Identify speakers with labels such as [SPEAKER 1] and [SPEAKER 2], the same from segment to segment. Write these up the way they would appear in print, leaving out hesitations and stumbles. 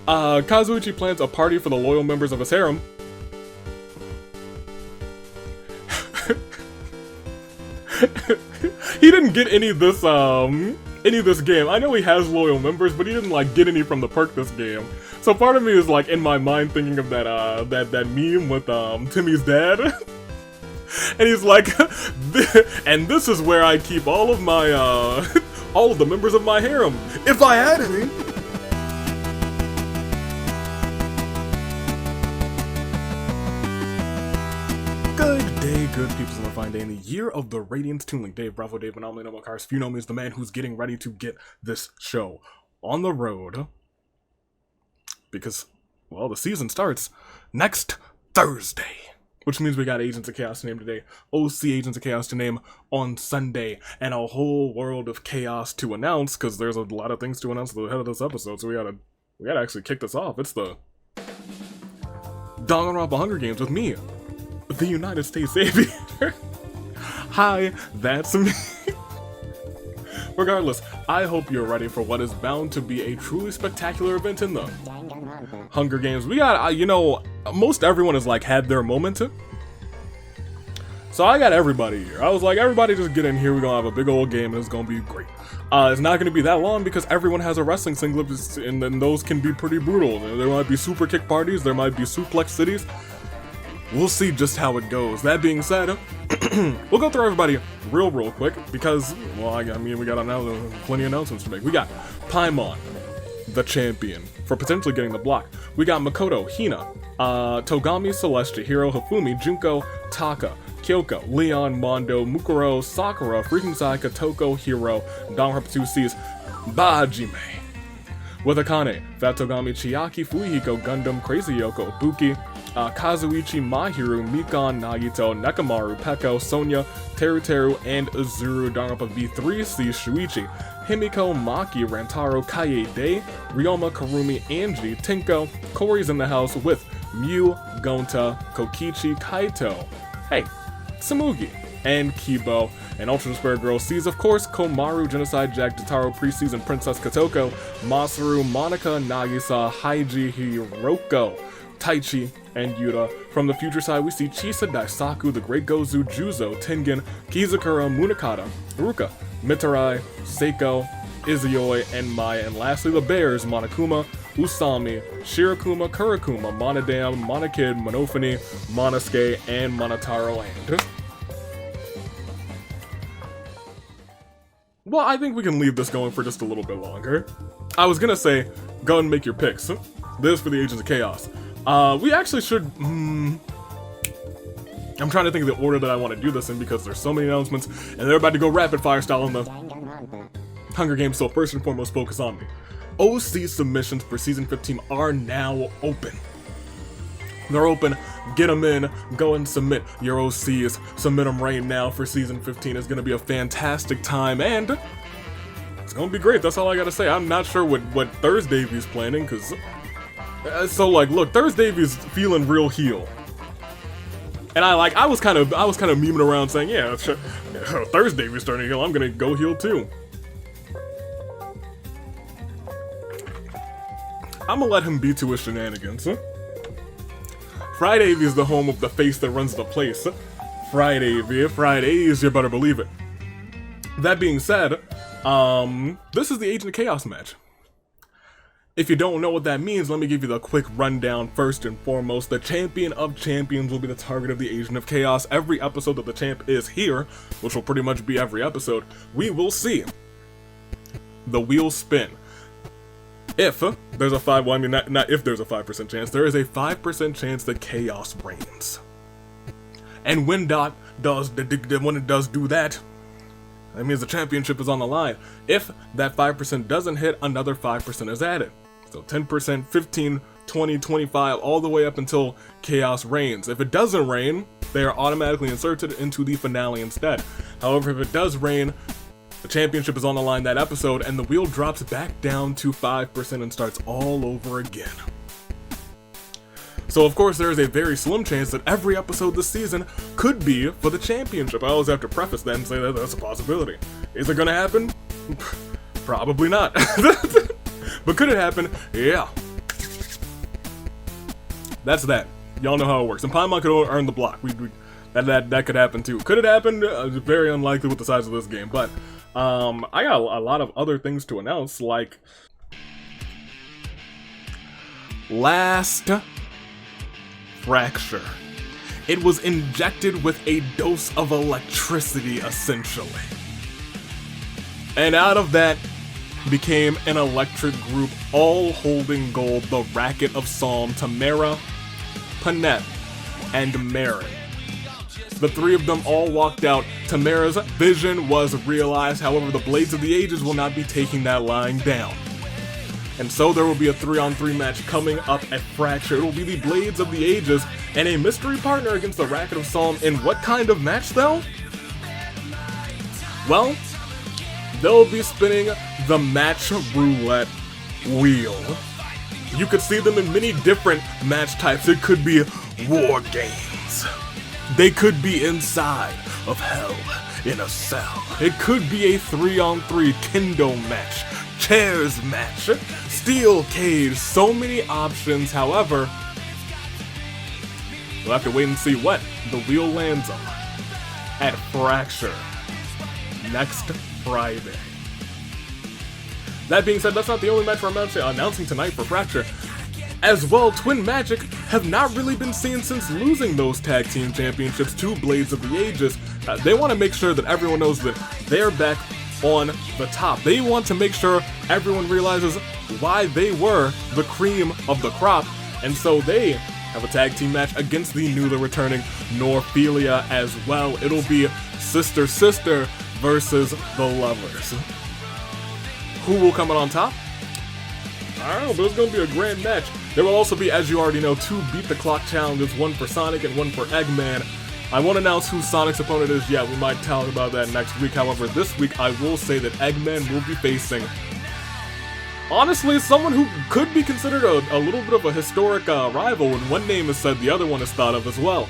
[SPEAKER 1] Kazuichi plans a party for the loyal members of his harem. He didn't get any of this game. I know he has loyal members, but he didn't like get any from the perk this game. So part of me is like in my mind thinking of that meme with Timmy's dad. And he's like, and this is where I keep all of my all of the members of my harem, if I had any. Good day, good people, on a fine day in the year of the Radiance Toon Link. Dave, Bravo, Dave, Anomaly, No More Cars. If you know me as the man who's getting ready to get this show on the road. Because, well, the season starts next Thursday. Which means we got Agents of Chaos to name today, OC Agents of Chaos to name on Sunday, and a whole world of chaos to announce, because there's a lot of things to announce at the head of this episode, so we gotta actually kick this off. It's the Danganronpa Hunger Games with me, the United States Aviator. Hi, that's me. Regardless, I hope you're ready for what is bound to be a truly spectacular event in the Hunger Games. We got, most everyone has like had their moment. So I got everybody here. I was like, everybody just get in here. We're gonna have a big old game and it's gonna be great. It's not gonna be that long because everyone has a wrestling singlet and then those can be pretty brutal. There might be super kick parties. There might be suplex cities. We'll see just how it goes. That being said, we'll go through everybody real quick because, well, I mean, we got plenty of announcements to make. We got Paimon, the champion, for potentially getting the block. We got Makoto, Hina, Togami, Celeste, Hiro, Hifumi, Junko, Taka, Kyoko, Leon, Mondo, Mukuro, Sakura, Freaking Saika, Toko, Hiro, Danganronpa 2 C's Hajime. With Akane, Fatogami, Chiaki, Fuihiko, Gundam, Crazy Yoko, Ibuki, Kazuichi, Mahiru, Mikon, Nagito, Nekamaru, Peko, Sonya, Teru, and Azuru. Danganronpa V3C, Shuichi, Himiko, Maki, Rantaro, Kaede, Ryoma, Karumi, Angie, Tinko. Cory's in the house with Mew, Gonta, Kokichi, Kaito, hey, Samugi, and Kibo. And Ultra Despair Girl sees, of course, Komaru, Genocide Jack, Jotaro, Preseason Princess Katoko, Masaru, Monica, Nagisa, Haiji, Hiroko, Taichi, and Yuta. From the future side, we see Chisa, Daisaku, the Great Gozu, Juzo, Tengen, Kizakura, Munakata, Haruka, Mitarai, Seiko, Izuyoi, and Maya. And lastly, the Bears, Monokuma, Usami, Shirakuma, Kurakuma, Monodam, Monokid, Monofani, Monosuke, and Monotaro. And well, I think we can leave this going for just a little bit longer. I was gonna say, go and make your picks. This for the Agents of Chaos. We actually should, I'm trying to think of the order that I want to do this in because there's so many announcements and they're about to go rapid fire style in the Hunger Games, so first and foremost focus on me. OC submissions for Season 15 are now open. They're open, get them in, go and submit your OCs, submit them right now for Season 15. It's going to be a fantastic time and it's going to be great, that's all I got to say. I'm not sure what Thursday View's planning because... so like, look, Thursday is feeling real heel, and I was kind of memeing around saying, yeah, Thursday is starting heel. I'm gonna go heel too. I'm gonna let him be to his shenanigans. Friday is the home of the face that runs the place. Fridays, you better believe it. That being said, this is the Agent of Chaos match. If you don't know what that means, let me give you the quick rundown. First and foremost, the champion of champions will be the target of the Agent of Chaos. Every episode that the champ is here, which will pretty much be every episode, we will see the wheel spin. If there's a not if there's a 5% chance, there is a 5% chance that chaos reigns. And when it does do that, that means the championship is on the line. If that 5% doesn't hit, another 5% is added. So 10%, 15, 20, 25, all the way up until chaos reigns. If it doesn't reign, they are automatically inserted into the finale instead. However, if it does reign, the championship is on the line that episode, and the wheel drops back down to 5% and starts all over again. So of course there is a very slim chance that every episode this season could be for the championship. I always have to preface that and say that that's a possibility. Is it gonna happen? Probably not. But could it happen? Yeah. That's that. Y'all know how it works. And Paimon could earn the block. That could happen too. Could it happen? Very unlikely with the size of this game. But I got a lot of other things to announce, like last fracture. It was injected with a dose of electricity, essentially. And out of that became an electric group, all holding gold, the Racket of Psalm, Tamara, Panette, and Marin. The three of them all walked out. Tamara's vision was realized, however, the Blades of the Ages will not be taking that lying down. And so there will be a 3-on-3 match coming up at Fracture. It will be the Blades of the Ages and a mystery partner against the Racket of Psalm. In what kind of match, though? Well, they'll be spinning the match roulette wheel. You could see them in many different match types. It could be war games. They could be inside of hell in a cell. It could be a 3-on-3 kendo match, chairs match, steel cage, so many options. However, we'll have to wait and see what the wheel lands on at Fracture next Friday. That being said, that's not the only match we're announcing tonight for Fracture. As well, Twin Magic have not really been seen since losing those tag team championships to Blades of the Ages. They want to make sure that everyone knows that they're back on the top. They want to make sure everyone realizes why they were the cream of the crop, and so they have a tag team match against the newly returning Norphelia as well. It'll be Sister versus the Lovers. Who will come out on top? I don't know, but it's going to be a grand match. There will also be, as you already know, 2 Beat the Clock challenges, one for Sonic and one for Eggman. I won't announce who Sonic's opponent is yet, we might talk about that next week. However, this week I will say that Eggman will be facing, honestly, someone who could be considered a little bit of a historic rival. When one name is said, the other one is thought of as well.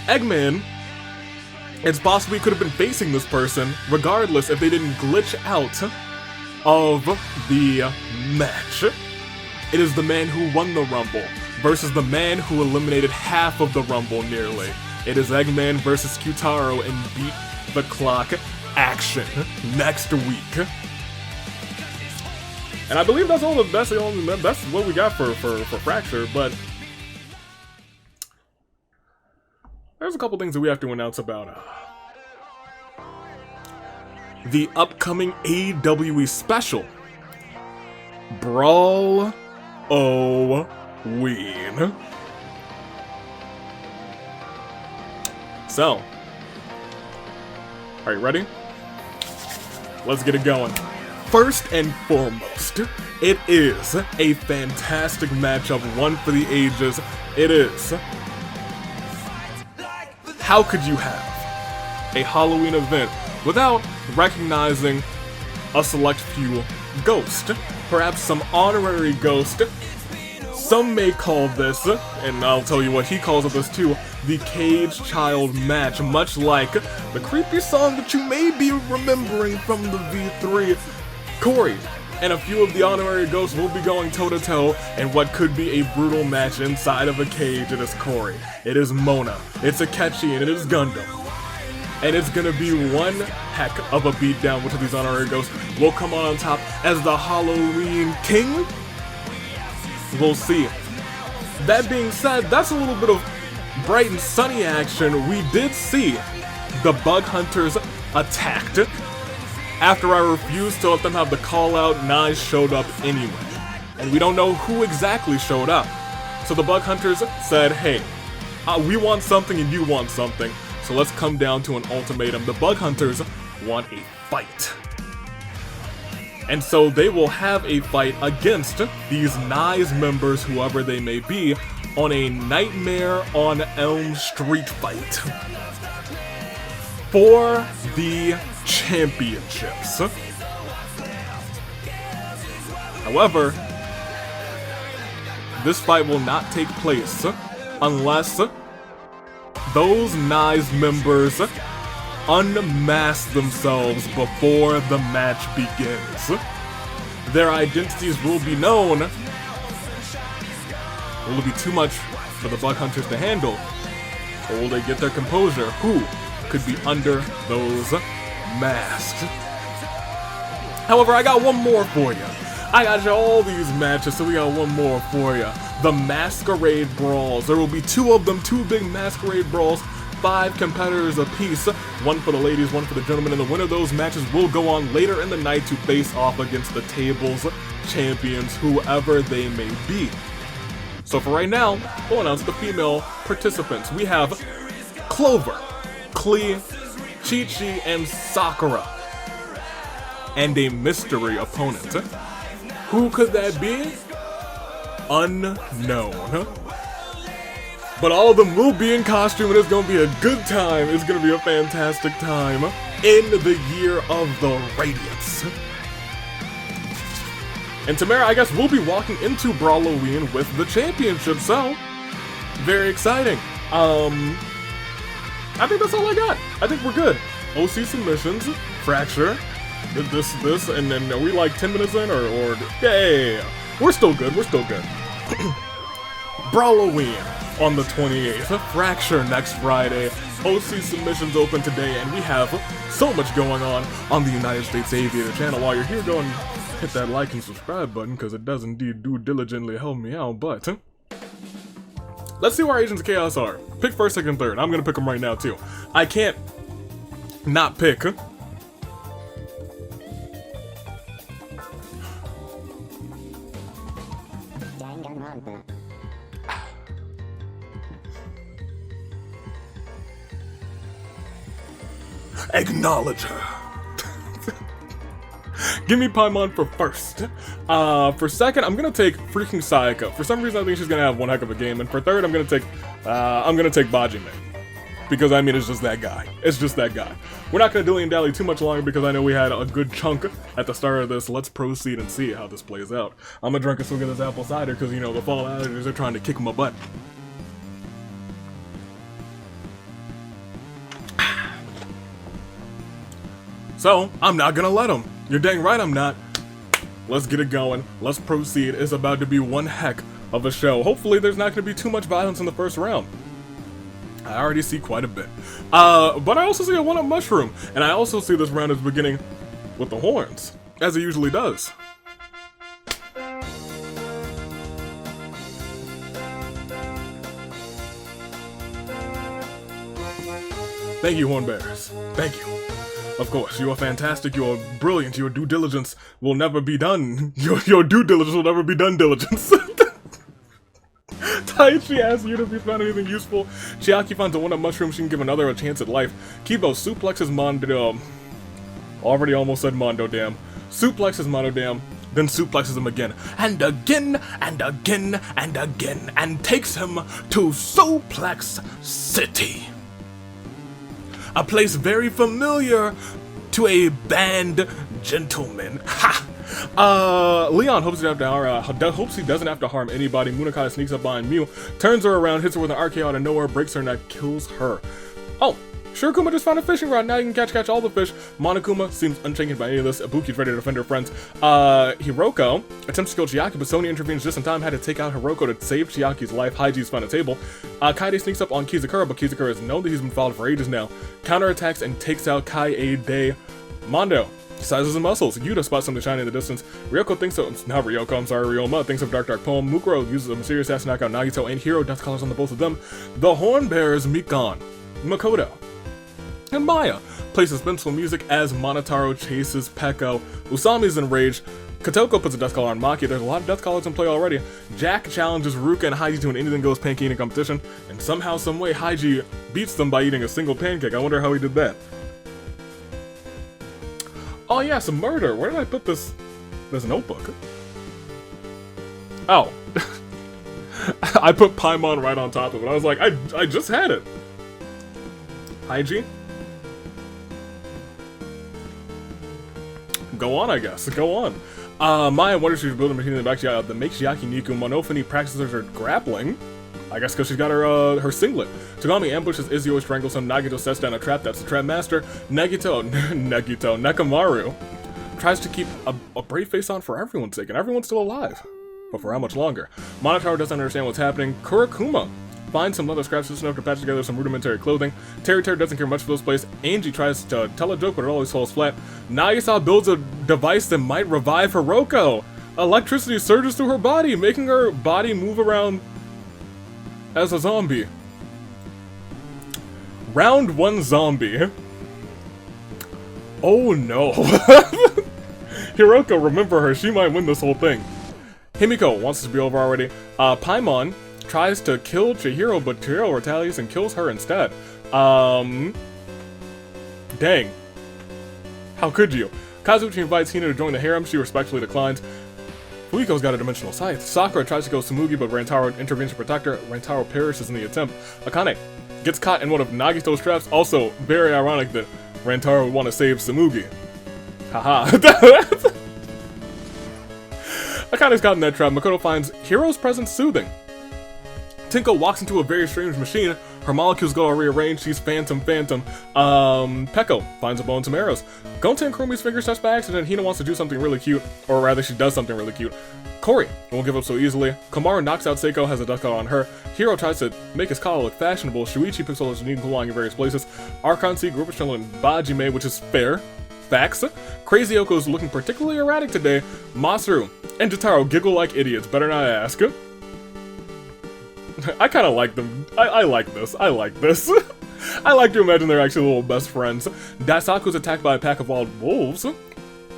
[SPEAKER 1] Eggman, it's possible he could have been facing this person, regardless if they didn't glitch out of the match. It is the man who won the Rumble versus the man who eliminated half of the Rumble nearly. It is Eggman versus Kyutaro in Beat the Clock action next week. And I believe that's what we got for Fracture, but there's a couple things that we have to announce about the upcoming AEW special, Brawl Ween. So, are you ready? Let's get it going. First and foremost, it is a fantastic matchup, one for the ages. It is. How could you have a Halloween event without recognizing a select few ghosts? Perhaps some honorary ghost. Some may call this, and I'll tell you what he calls this too, the Cage Child match, much like the creepy song that you may be remembering from the V3. Corey and a few of the honorary ghosts will be going toe-to-toe in what could be a brutal match inside of a cage. It is Corey, it is Mona, it's Akechi, and it is Gundam. And it's gonna be one heck of a beatdown, which of these honorary ghosts will come on top as the Halloween King. We'll see. That being said, that's a little bit of bright and sunny action. We did see the Bug Hunters attacked. After I refused to let them have the call out, Nye showed up anyway. And we don't know who exactly showed up. So the Bug Hunters said, hey, we want something and you want something. So let's come down to an ultimatum. The Bug Hunters want a fight. And so they will have a fight against these Nye's members, whoever they may be, on a Nightmare on Elm Street fight for the championships. However, this fight will not take place unless those Nye's members unmask themselves before the match begins. Their identities will be known Will it be too much for the Bug Hunters to handle? Or will they get their composure? Who could be under those masks? However, I got one more for you. I got you all these matches, so we got one more for you. The Masquerade Brawls. There will be two of them, two big Masquerade Brawls, 5 competitors apiece. One for the ladies, one for the gentlemen, and the winner of those matches will go on later in the night to face off against the table's champions, whoever they may be. So for right now, we'll announce the female participants. We have Clover, Klee, Chi-Chi, and Sakura. And a mystery opponent. Who could that be? Unknown. But all of them will be in costume and it's gonna be a good time. It's gonna be a fantastic time in the year of the Radiance. And Tamara, I guess we'll be walking into Brawloween with the championship, so very exciting. I think that's all I got. I think we're good. OC submissions, Fracture, this, and then are we like 10 minutes in, or yeah. We're still good, Brawloween on the 28th, Fracture next Friday, OC submissions open today, and we have so much going on the United States Aviator channel. While you're here, go and hit that like and subscribe button, because it does indeed do diligently help me out, but let's see where our Agents of Chaos are. Pick first, second, third. I'm gonna pick them right now, too. I can't not pick.
[SPEAKER 2] Danganronpa.
[SPEAKER 1] Acknowledge her. Give me Paimon for first. For second, I'm gonna take freaking Sayaka. For some reason, I think she's gonna have one heck of a game. And for third, I'm gonna take Hajime. Because I mean, it's just that guy. It's just that guy. We're not gonna dilly and dally too much longer because I know we had a good chunk at the start of this. Let's proceed and see how this plays out. I'm gonna drink a swig of this apple cider because, you know, the fall outers are trying to kick my butt. So, I'm not gonna let him. You're dang right I'm not. Let's get it going. Let's proceed. It's about to be one heck of a show. Hopefully there's not gonna be too much violence in the first round. I already see quite a bit. But I also see a one-up mushroom. And I also see this round is beginning with the horns, as it usually does. Thank you, Horn Bearers. Thank you. Of course, you are fantastic, you are brilliant, your due diligence will never be done. Your due diligence will never be done diligence. Taichi asks you if you found anything useful. Chiaki finds a one-up mushroom, she can give another a chance at life. Kibo suplexes Mondo. Already almost said Mondo, damn. Suplexes Mondo, damn. Then suplexes him again. And again, and again, and again. And takes him to Suplex City. A place very familiar to a band gentleman. Ha! Leon hopes he doesn't have to harm anybody. Munakata sneaks up behind Mew, turns her around, hits her with an RKO out of nowhere, breaks her neck, kills her. Oh, Shirokuma just found a fishing rod. Now you can catch all the fish. Monokuma seems unshaken by any of this. Ibuki's ready to defend her friends. Hiroko attempts to kill Chiaki, but Sonya intervenes just in time, had to take out Hiroko to save Chiaki's life. Haiji's found a table. Kaede sneaks up on Kizakura, but Kizakura has known that he's been followed for ages now. Counterattacks and takes out Kaede. Mondo sizes and muscles. Yuta spots something shiny in the distance. Ryoko thinks so. Not Ryoko, I'm sorry, Ryoma thinks of Dark Poem. Mukuro uses a mysterious ass to knock out Nagito, and Hiro dust colors on the both of them. The Horn Bearers Mikan, Makoto, and Maya play suspenseful music as Monotaro chases Peko. Usami's enraged. Kotoko puts a dust collar on Maki. There's a lot of dust collars in play already. Jack challenges Ruka and Haiji to an anything goes pancake eating competition, and somehow, someway, Haiji beats them by eating a single pancake. I wonder how he did that. Oh yeah, some murder. Where did I put this notebook? Oh. I put Paimon right on top of it. I was like, I just had it. Haiji? Go on, I guess. Go on. Maya wonders if she's building a machine in the back that makes Chiaki Niku. Monofini practices her grappling. I guess because she's got her singlet. Togami ambushes Izio, strangles him. Nagito sets down a trap. That's the trap master. Nekamaru tries to keep a brave face on for everyone's sake, and everyone's still alive. but for how much longer? Monotaro doesn't understand what's happening. Kurakuma finds some leather scraps just enough to patch together some rudimentary clothing. Terry doesn't care much for this place. Angie tries to tell a joke, but it always falls flat. Nagisa builds a device that might revive Hiroko. Electricity surges through her body, making her body move around as a zombie. Round 1 zombie. Oh no. Hiroko, remember her, she might win this whole thing. Himiko wants this to be over already. Paimon tries to kill Chihiro, but Chihiro retaliates and kills her instead. Dang. How could you? Kazuchi invites Hina to join the harem, she respectfully declines. Fumiko's got a dimensional scythe. Sakura tries to kill Tsumugi, but Rantaro intervenes to protect her. Rantaro perishes in the attempt. Akane gets caught in one of Nagito's traps. Also, very ironic that Rantaro would want to save Tsumugi. Haha. Akane's caught in that trap. Makoto finds Hiro's presence soothing. Tinko walks into a very strange machine. Her molecules go all rearranged. She's Phantom. Peko finds a bone and some arrows. Gonta and Kurumi's fingers touch by accident. Hina wants to do something really cute. Or rather, she does something really cute. Kori won't give up so easily. Komaru knocks out Seiko, has a duck collar on her. Hiro tries to make his collar look fashionable. Shuichi picks all his unique flying in various places. Archon C, Group of Children, Hajime, which is fair. Facts. Crazy Oko is looking particularly erratic today. Masaru and Jotaro giggle like idiots. Better not ask. I kind of like them. I like this. I like this. I like to imagine they're actually little best friends. Daisaku's attacked by a pack of wild wolves,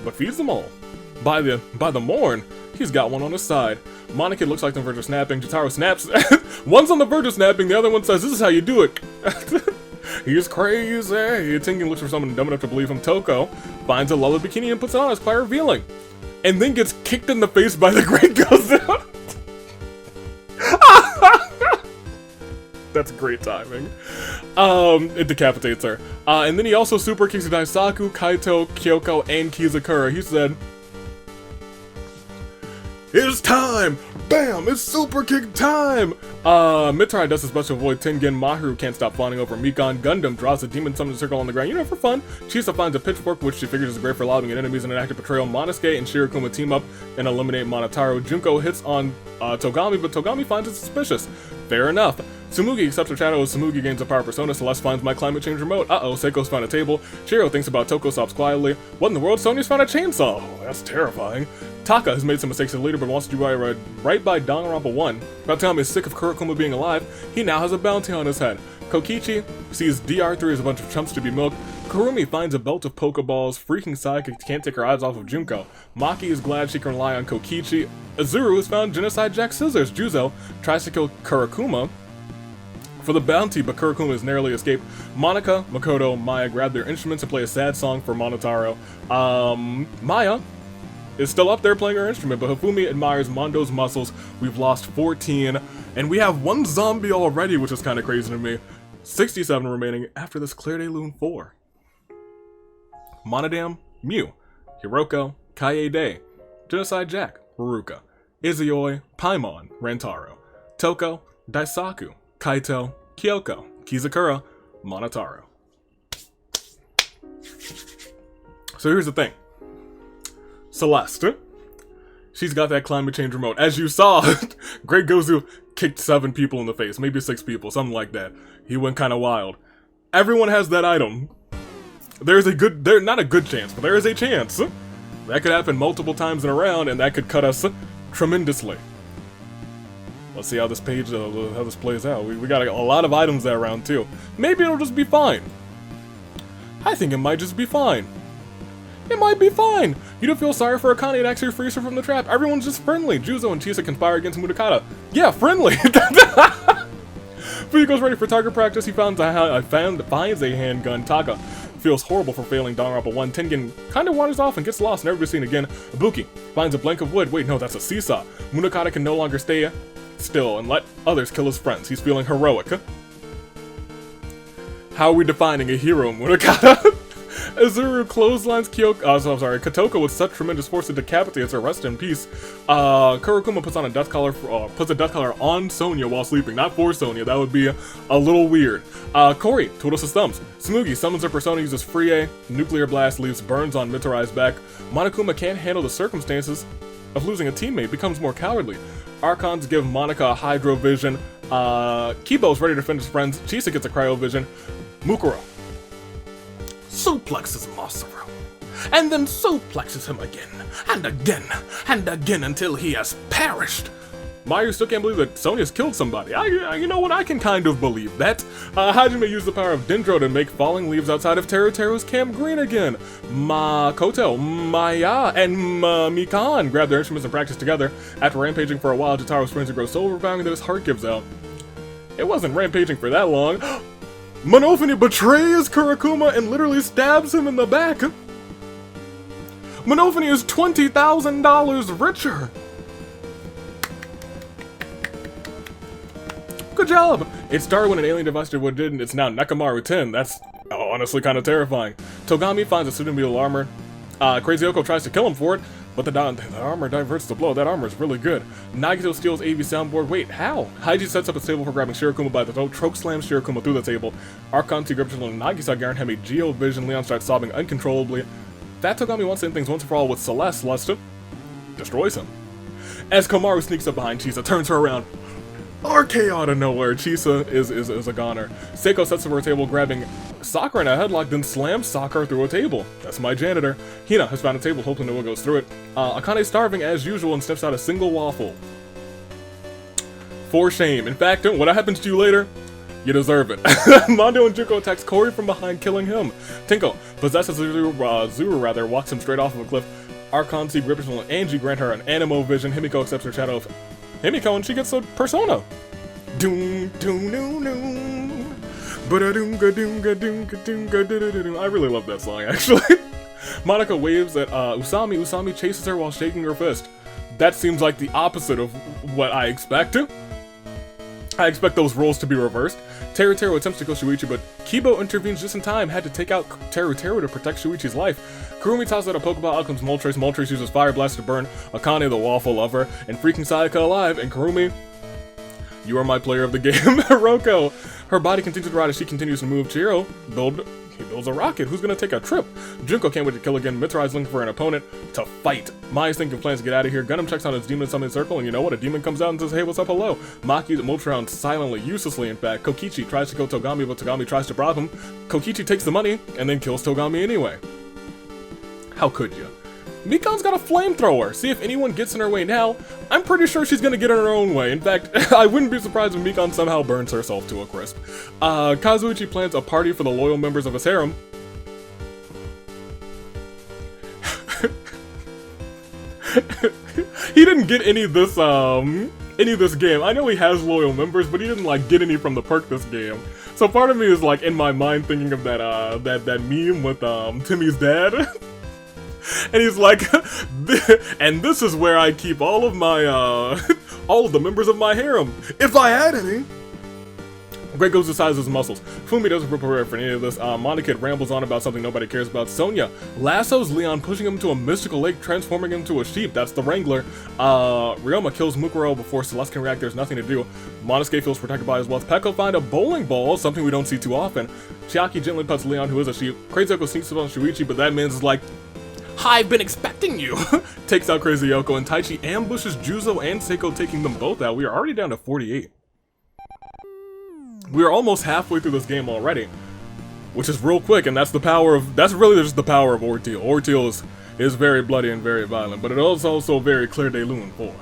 [SPEAKER 1] but feeds them all. By the morn, he's got one on his side. Monokid looks like the verge of snapping. Jotaro snaps. One's on the verge of snapping, the other one says, "This is how you do it." He's crazy. Tengen looks for someone dumb enough to believe him. Toko finds a lullaby bikini and puts it on as quite revealing. And then gets kicked in the face by the Great Ghost. That's great timing. It decapitates her. And then he also super kicks Daisaku, Kaito, Kyoko, and Kizakura. He said, "It's time! Bam! It's super kick time!" Mitrai does his best to avoid Tengen. Mahiru can't stop fawning over Mikon. Gundam draws a demon summoned circle on the ground, for fun. Chisa finds a pitchfork, which she figures is great for lobbing at enemies in an act of betrayal. Monosuke and Shirokuma team up and eliminate Monotaro. Junko hits on Togami, but Togami finds it suspicious. Fair enough. Tsumugi accepts her shadow as Tsumugi gains a power persona. Celeste finds my climate change remote. Seiko's found a table. Shiro thinks about Toko, stops quietly. What in the world? Sonya's found a chainsaw. Oh, that's terrifying. Taka has made some mistakes as a leader, but wants to do right by Danganronpa 1. Ratami is sick of Kurakuma being alive. He now has a bounty on his head. Kokichi sees DR3 as a bunch of chumps to be milked. Kurumi finds a belt of Pokeballs. Freaking Psychic can't take her eyes off of Junko. Maki is glad she can rely on Kokichi. Azuru has found Genocide Jack Scissors. Juzo tries to kill Kurakuma for the bounty, but Kurakuma has narrowly escaped. Monica, Makoto, Maya grab their instruments and play a sad song for Monotaro. Maya is still up there playing her instrument, but Hifumi admires Mondo's muscles. We've lost 14, and we have 1 zombie already, which is kind of crazy to me. 67 remaining after this Clear Day Lune 4. Monodam, Mew, Hiroko, Kaede, Genocide Jack, Haruka, Izuyoi, Paimon, Rantaro, Toko, Daisaku, Kaito, Kyoko, Kizakura, Monotaro. So here's the thing. Celeste. She's got that climate change remote. As you saw, Great Gozu kicked 7 people in the face. Maybe 6 people, something like that. He went kind of wild. Everyone has that item. There's not a good chance, but there is a chance. That could happen multiple times in a round, and that could cut us tremendously. Let's see how this page, how this plays out. We got a lot of items that round too. Maybe it'll just be fine. I think it might just be fine. It might be fine. You don't feel sorry for Akane and actually frees her from the trap. Everyone's just friendly. Juzo and Chisa conspire against Mudokata. Yeah, friendly. Fuyuko's ready for target practice. He finds a handgun. Taka feels horrible for failing Danganronpa 1. Tengen kind of wanders off and gets lost, never be seen again. Ibuki finds a plank of wood. Wait, no, that's a seesaw. Mudokata can no longer stay still and let others kill his friends. He's feeling heroic. How are we defining a hero, Mudokata? Azuru clotheslines Kotoko with such tremendous force to decapitate her. Rest in peace. Kurakuma puts a death collar on Sonya while sleeping. Not for Sonya, that would be a little weird. Kori twiddles his thumbs. Tsumugi summons her persona, uses Free A. Nuclear blast leaves burns on Mitarai's back. Monokuma can't handle the circumstances of losing a teammate becomes more cowardly. Archons give Monica a Hydro Vision. Kibo's ready to defend his friends. Chisa gets a Cryo Vision. Mukuro suplexes Masaru, and then suplexes him again, and again until he has perished. Mayu still can't believe that Sonya's killed somebody. You know what, I can kind of believe that. Hajime used the power of Dendro to make falling leaves outside of Teruteru's camp green again. Makoto, Maya, and Mikan grab their instruments and practice together. After rampaging for a while, Jotaro springs to grow so overpowering that his heart gives out. It wasn't rampaging for that long. Monofini betrays Kurokuma and literally stabs him in the back. Monofini is $20,000 richer. Good job! It started when an alien device did what it did, and it's now Nekamaru 10. That's honestly kind of terrifying. Togami finds a suit of metal armor. Crazy Oko tries to kill him for it, but the armor diverts the blow. That armor is really good. Nagito steals AV soundboard. Wait, how? Haiji sets up a table for grabbing Shirokuma by the throat, choke slams Shirokuma through the table. Archon grips and Nagisa Garen have a Geo Vision. Leon starts sobbing uncontrollably. That Togami wants to end things once and for all with Celeste. Lester destroys him. As Komaru sneaks up behind Chisa, turns her around. RK out of nowhere. Chisa is a goner. Seiko sets up her table, grabbing Sakura in a headlock, then slams Sakura through a table. That's my janitor. Hina has found a table, hoping no one goes through it. Akane's starving as usual and sniffs out a single waffle. For shame. In fact, what happens to you later? You deserve it. Mondo and Juko attacks Kori from behind, killing him. Tinko possesses Zuru, walks him straight off of a cliff. Archon see Grippers and Angie grant her an Animo Vision. Himiko accepts her shadow of Himiko, and she gets a persona. Doom, doom, doom, doom. I really love that song, actually. Monica waves at Usami. Usami chases her while shaking her fist. That seems like the opposite of what I expect. I expect those roles to be reversed. Teruteru attempts to kill Shuichi, but Kibo intervenes just in time, had to take out Teruteru to protect Shuichi's life. Kurumi tosses out a Pokeball, out comes Moltres. Moltres uses Fire Blast to burn Akane, the waffle lover, and freaking Sayaka alive. And Kurumi, you are my player of the game. Roko, her body continues to ride as she continues to move. Chihiro builds a rocket. Who's gonna take a trip? Junko can't wait to kill again. Mitsurai is looking for an opponent to fight. Maya's thinking plans to get out of here. Gundam checks on his demon summon circle, and you know what? A demon comes out and says, hey, what's up, hello? Maki moves around silently, uselessly in fact. Kokichi tries to kill Togami, but Togami tries to bribe him. Kokichi takes the money, and then kills Togami anyway. How could you? Mikan's got a flamethrower. See if anyone gets in her way now. I'm pretty sure she's gonna get in her own way. In fact, I wouldn't be surprised if Mikan somehow burns herself to a crisp. Kazuichi plans a party for the loyal members of his harem. He didn't get any of this game. I know he has loyal members, but he didn't like get any from the perk this game. So part of me is like in my mind thinking of that meme with Timmy's dad. And he's like, and this is where I keep all of my, all of the members of my harem, if I had any. Greg goes to size his muscles. Fumi doesn't prepare for any of this. Monica rambles on about something nobody cares about. Sonya lassos Leon, pushing him to a mystical lake, transforming him to a sheep. That's the Wrangler. Ryoma kills Mukuro before Celeste can react. There's nothing to do. Monosuke feels protected by his wealth. Peko find a bowling ball, something we don't see too often. Chiaki gently pets Leon, who is a sheep. Crazy Oko sneaks up on Shuichi, but that man's like, I've been expecting you! Takes out Crazy Yoko, and Taichi ambushes Juzo and Seiko, taking them both out. We are already down to 48. We are almost halfway through this game already, which is real quick, and that's really just the power of Ordeal. Ordeal is very bloody and very violent, but it is also very Clair de Lune for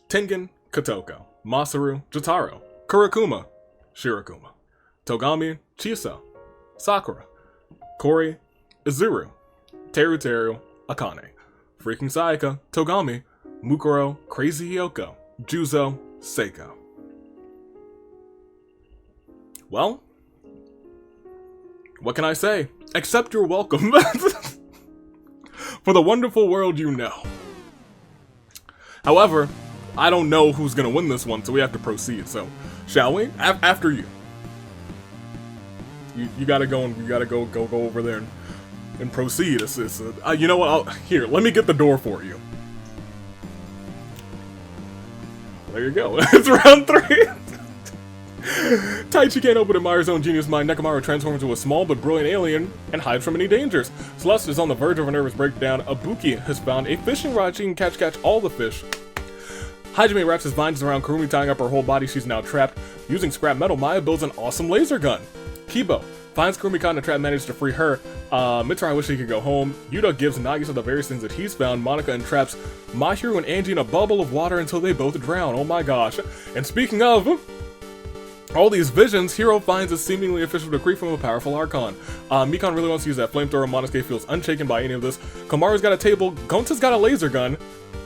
[SPEAKER 1] Tengen, Kotoko, Masaru, Jotaro, Kurokuma, Shirokuma, Togami, Chisa, Sakura, Kori, Izuru, Teruteru, Akane, freaking Sayaka, Togami, Mukuro, Crazy Yoko, Juzo, Seiko. Well, what can I say? Except you're welcome. For the wonderful world you know. However, I don't know who's gonna win this one, so we have to proceed. So, shall we? After you. You gotta go and go over there and proceed. You know what? Here, let me get the door for you. There you go. It's round 3. Taichi can't open Admire's own genius mind. Nekomaru transforms into a small but brilliant alien and hides from any dangers. Celeste is on the verge of a nervous breakdown. Ibuki has found a fishing rod. She can catch all the fish. Hajime wraps his vines around Kurumi, tying up her whole body. She's now trapped. Using scrap metal, Maya builds an awesome laser gun. Kibo finds Kurumi caught in a trap, manages to free her. Mitsuru wishes he could go home. Yuta gives Nagisa the various things that he's found. Monica entraps Mahiru and Angie in a bubble of water until they both drown. Oh my gosh. And speaking of all these visions, Hiro finds a seemingly official decree from a powerful Archon. Mikon really wants to use that flamethrower. Monosuke feels unshaken by any of this. Komaru's got a table. Gonta's got a laser gun.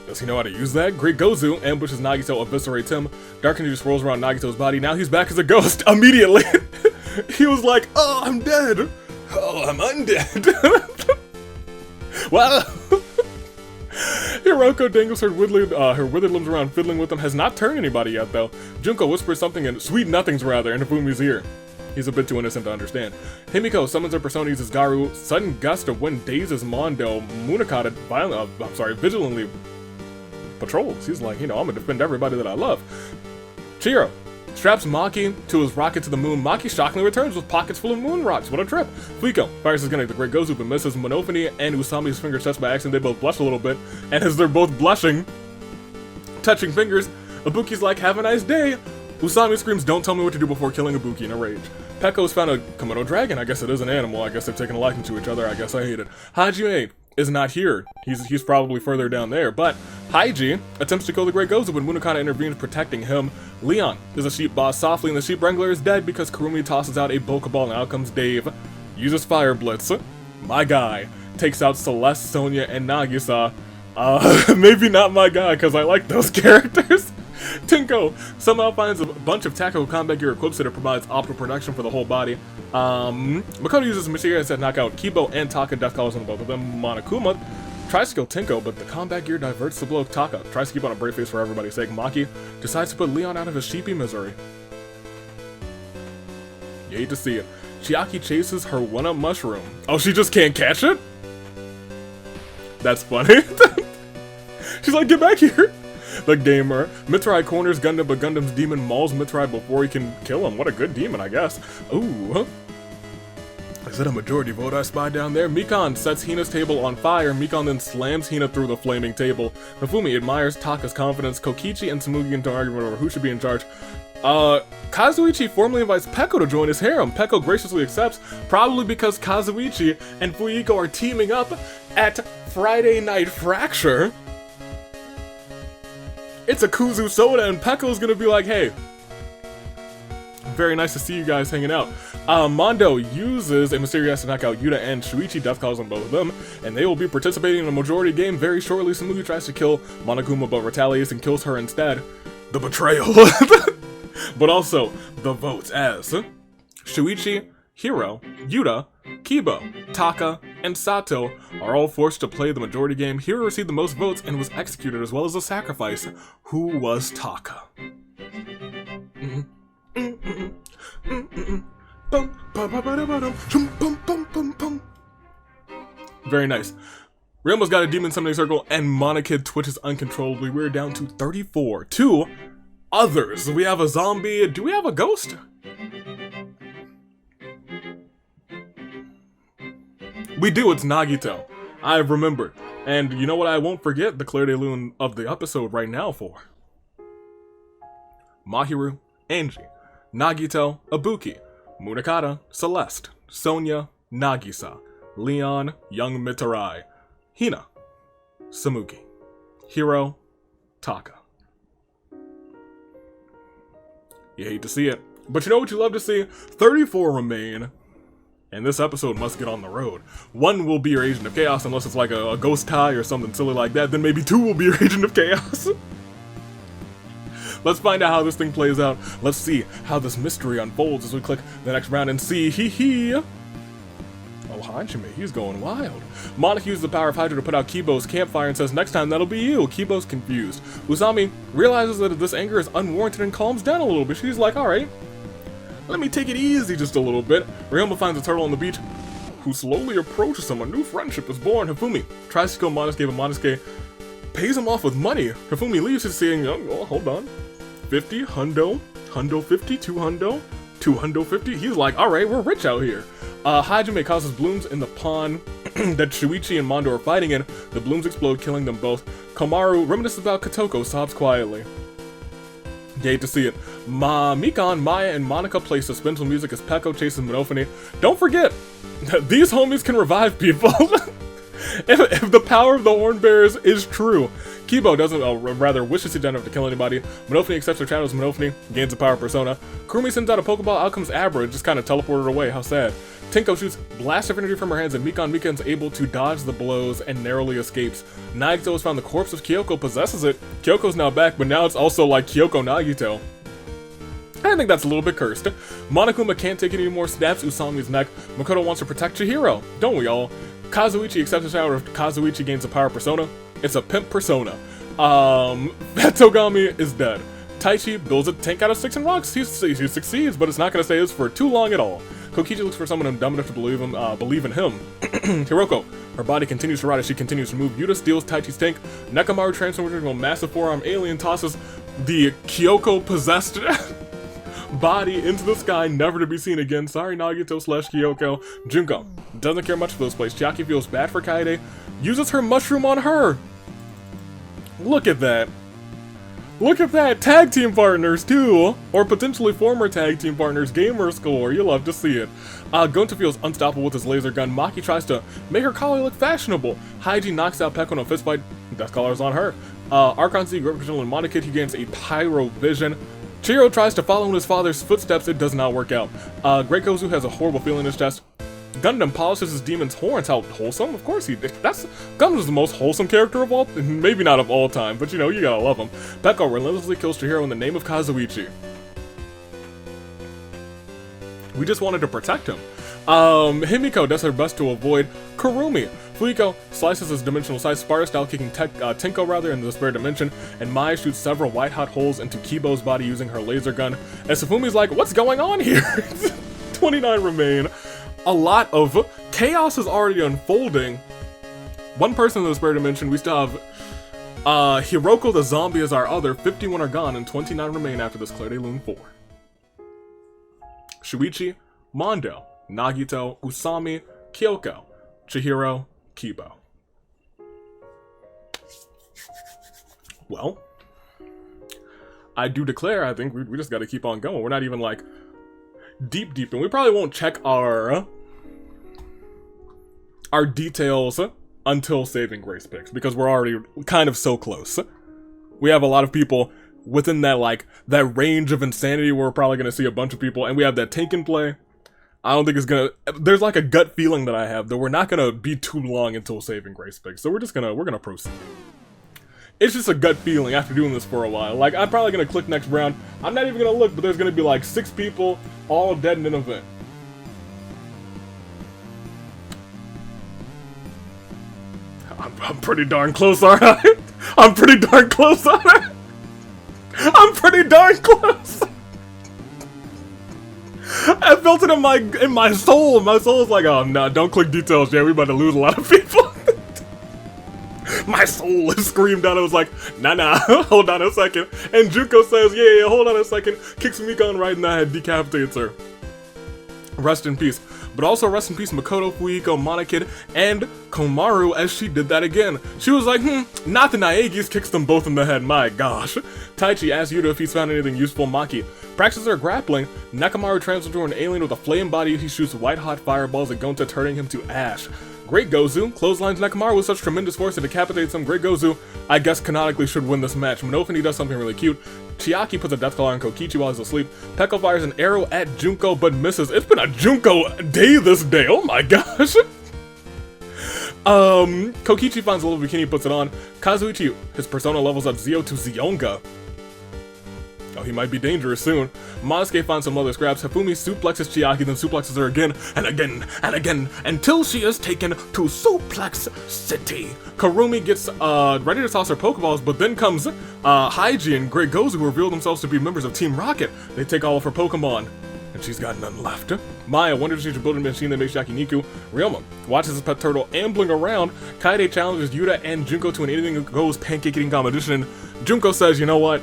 [SPEAKER 1] Does he know how to use that? Great Gozu ambushes Nagito, eviscerates him. Dark Energy just rolls around Nagito's body. Now he's back as a ghost immediately. He was like, oh, I'm dead. Oh, I'm undead. Wow. Hiroko dangles her withered limbs around, fiddling with them. Has not turned anybody yet, though. Junko whispers something in sweet nothings, rather, in Nafumi's ear. He's a bit too innocent to understand. Himiko summons her persona, uses Garu. Sudden gust of wind dazes Mondo. Munakata vigilantly patrols. He's like, I'm gonna defend everybody that I love. Chiro straps Maki to his rocket to the moon. Maki shockingly returns with pockets full of moon rocks. What a trip. Fuiko fires his gun at the Great Gozu but misses. Monofony and Usami's finger touch by accident. They both blush a little bit. And as they're both blushing, touching fingers, Ibuki's like, have a nice day. Usami screams, don't tell me what to do, before killing Ibuki in a rage. Pekko's found a Komodo dragon. I guess it is an animal. I guess they've taken a liking to each other. I guess I hate it. Hajime is not here. He's probably further down there, but Haiji attempts to kill the Great Gozu when Munakata intervenes, protecting him. Leon is a sheep boss softly, and the sheep wrangler is dead because Kurumi tosses out a Pokeball, and out comes Dave. Uses Fire Blitz. My guy takes out Celeste, Sonia, and Nagisa. Maybe not my guy, because I like those characters. Tinko somehow finds a bunch of tactical combat gear equipped so that it provides optimal protection for the whole body. Makoto uses Mishigaya to knock out Kibo and Taka, death calls on both of them. Monokuma tries to kill Tinko, but the combat gear diverts the blow of Taka. Tries to keep on a brave face for everybody's sake. Maki decides to put Leon out of his sheepy misery. You hate to see it. Chiaki chases her one-up mushroom. Oh, she just can't catch it? That's funny. She's like, get back here. The gamer. Mitsurai corners Gundam, but Gundam's demon mauls Mitsurai before he can kill him. What a good demon, I guess. Ooh. Is it a majority vote I spy down there? Mikon sets Hina's table on fire. Mikon then slams Hina through the flaming table. Nafumi admires Taka's confidence. Kokichi and Tsumugi into an argument over who should be in charge. Kazuichi formally invites Pekko to join his harem. Pekko graciously accepts, probably because Kazuichi and Fuyiko are teaming up at Friday Night Fracture. It's a Kuzu soda, and Pekko's gonna be like, hey, very nice to see you guys hanging out. Mondo uses a mysterious to knock out Yuta and Shuichi, death calls on both of them, and they will be participating in a majority game very shortly. Tsumugi tries to kill Monokuma, but retaliates and kills her instead. The betrayal. But also, the votes as Shuichi, Hiro, Yuta, Kibo, Taka, and Sato are all forced to play the majority game. Hiro received the most votes and was executed as well as a sacrifice. Who was Taka? Very nice. Realmo's got a demon summoning circle, and Monokid twitches uncontrollably. We're down to 34. 2 others. We have a zombie. Do we have a ghost? We do, it's Nagito. I've remembered. And you know what I won't forget the Claire de Lune of the episode right now for? Mahiru, Angie, Nagito, Ibuki, Munakata, Celeste, Sonia, Nagisa, Leon, Young Mitsurai, Hina, Tsumugi, Hiro, Taka. You hate to see it, but you know what you love to see? 34 remain. And this episode must get on the road. 1 will be your Agent of Chaos, unless it's like a ghost tie or something silly like that. Then maybe 2 will be your Agent of Chaos. Let's find out how this thing plays out. Let's see how this mystery unfolds as we click the next round and see. Oh, Hajime, he's going wild. Monica uses the power of Hydra to put out Kibo's campfire and says, next time that'll be you. Kibo's confused. Usami realizes that this anger is unwarranted and calms down a little bit. She's like, alright, let me take it easy just a little bit. Ryoma finds a turtle on the beach who slowly approaches him. A new friendship is born. Hifumi tries to kill Monosuke, but Monosuke pays him off with money. Hifumi leaves his saying, oh, hold on. 50 hundo Hundo 50, 2 hundo, 2 hundo 50. He's like, alright, we're rich out here. Hajime causes blooms in the pond that Shuichi and Mondo are fighting in. The blooms explode, killing them both. Komaru reminisces about Kotoko, sobs quietly. You hate to see it. Mikan, Maya, and Monica play suspenseful music as Peko chases Monophony. Don't forget, these homies can revive people. if the power of the Horn Bearers is true. Kibo doesn't, rather wishes he doesn't have to kill anybody. Monophony accepts her shadows. Monophony gains the power of Persona. Kurumi sends out a Pokeball. Out comes Abra, just kind of teleported away. How sad. Tinko shoots blast of energy from her hands, and Mikan's able to dodge the blows and narrowly escapes. Nagito has found the corpse of Kyoko, possesses it. Kyoko's now back, but now it's also like Kyoko Nagito. I think that's a little bit cursed. Monokuma can't take it anymore, snaps Usami's neck. Makoto wants to protect Chihiro. Don't we all? Kazuichi accepts the shower of Kazuichi gains the power of Persona. It's a pimp persona. Togami is dead. Taichi builds a tank out of sticks and rocks. He succeeds, but it's not going to stay this for too long at all. Kokichi looks for someone dumb enough to believe in him. Hiroko. Her body continues to rot as she continues to move. Yuta steals Taichi's tank. Nekamaru transforms into a massive forearm alien, tosses the Kyoko-possessed body into the sky, never to be seen again. Sorry, Nagito/Kyoko. Junko doesn't care much for this place. Chiaki feels bad for Kaede. Uses her mushroom on her. Look at that. Look at that. Tag team partners, too. Or potentially former tag team partners. Gamer score. You love to see it. Gonta feels unstoppable with his laser gun. Maki tries to make her collar look fashionable. Haiji knocks out Peko in a fistfight. Death collar's on her. Archon Z, Grip Control, and Monokid, he gains a Pyro Vision. Chihiro tries to follow in his father's footsteps. It does not work out. Great Gozu has a horrible feeling in his chest. Gundam polishes his demon's horns. How wholesome? Of course he did. Gundam's the most wholesome character of all, maybe not of all time, but you know, you gotta love him. Peko relentlessly kills Chihiro in the name of Kazuichi. We just wanted to protect him. Himiko does her best to avoid Kurumi. Fuiko slices his dimensional side, Sparta style, kicking Tinko in the spare dimension, and Mai shoots several white-hot holes into Kibo's body using her laser gun. And Safumi's like, what's going on here? 29 remain. A lot of chaos is already unfolding. One person in the spare dimension. We still have Hiroko the zombie as our other. 51 are gone, and 29 remain after this Claire de Lune 4. Shuichi, Mondo, Nagito, Usami, Kyoko, Chihiro, Kibo. Well, I do declare, I think we just gotta keep on going. We're not even like deep, and we probably won't check our details until Saving Grace picks, because we're already kind of so close. We have a lot of people within that, like, that range of insanity where we're probably gonna see a bunch of people, and we have that tank in play. I don't think it's gonna, there's like a gut feeling that I have that we're not gonna be too long until Saving Grace picks, so we're gonna proceed. It's just a gut feeling after doing this for a while. Like, I'm probably gonna click next round. I'm not even gonna look, but there's gonna be like 6 people all dead in an event. I'm pretty darn close, aren't I? I'm pretty darn close, aren't I? I'm pretty darn close. I felt it in my soul. My soul is like, oh no, don't click details, yeah, we about to lose a lot of people. My soul is screamed out. I was like, nah, hold on a second. And Junko says, yeah, hold on a second. Kicks Mikan right in the head, decapitates her. Rest in peace. But also rest in peace Makoto, Fuiko, Monokid, and Komaru as she did that again. She was like, not the Naegis, kicks them both in the head, my gosh. Taichi asks Yuta if he's found anything useful. Maki practices her grappling. Nekamaru transforms into an alien with a flame body. He shoots white-hot fireballs at Gonta, turning him to ash. Great Gozu clotheslines Nekamaru with such tremendous force it decapitates him. Great Gozu, I guess, canonically should win this match. Monophony does something really cute. Chiaki puts a death collar on Kokichi while he's asleep. Peko fires an arrow at Junko but misses. It's been a Junko day this day, oh my gosh. Kokichi finds a little bikini, puts it on. Kazuichi, his persona levels up Zio to Zionga. Oh, he might be dangerous soon. Monosuke finds some leather scraps. Hifumi suplexes Chiaki, then suplexes her again, and again, and again, until she is taken to Suplex City. Kurumi gets ready to toss her Pokeballs, but then comes Haiji and Great Gozu, who reveal themselves to be members of Team Rocket. They take all of her Pokemon, and she's got none left. Maya wonders if she should build a machine that makes Yakiniku. Ryoma watches his pet turtle ambling around. Kaede challenges Yuta and Junko to an anything goes pancake eating competition, and Junko says, you know what?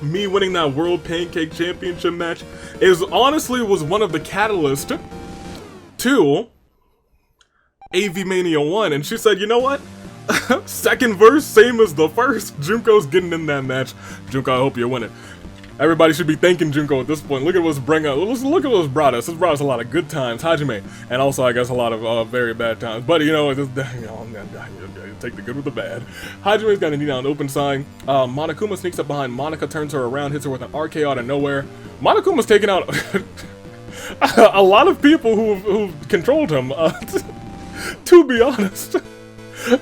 [SPEAKER 1] me winning that World Pancake Championship match is honestly was one of the catalysts to AV Mania 1, and she said, you know what? Second verse, same as the first. Junko's getting in that match. Junko, I hope you win it. Everybody should be thanking Junko at this point. Look at what's look at what's brought us. It's brought us a lot of good times, Hajime, and also I guess a lot of very bad times. But you know, take the good with the bad. Hajime's got a knee down open sign. Monokuma sneaks up behind Monica, turns her around, hits her with an RKO out of nowhere. Monokuma's taking out a lot of people who've controlled him. To be honest,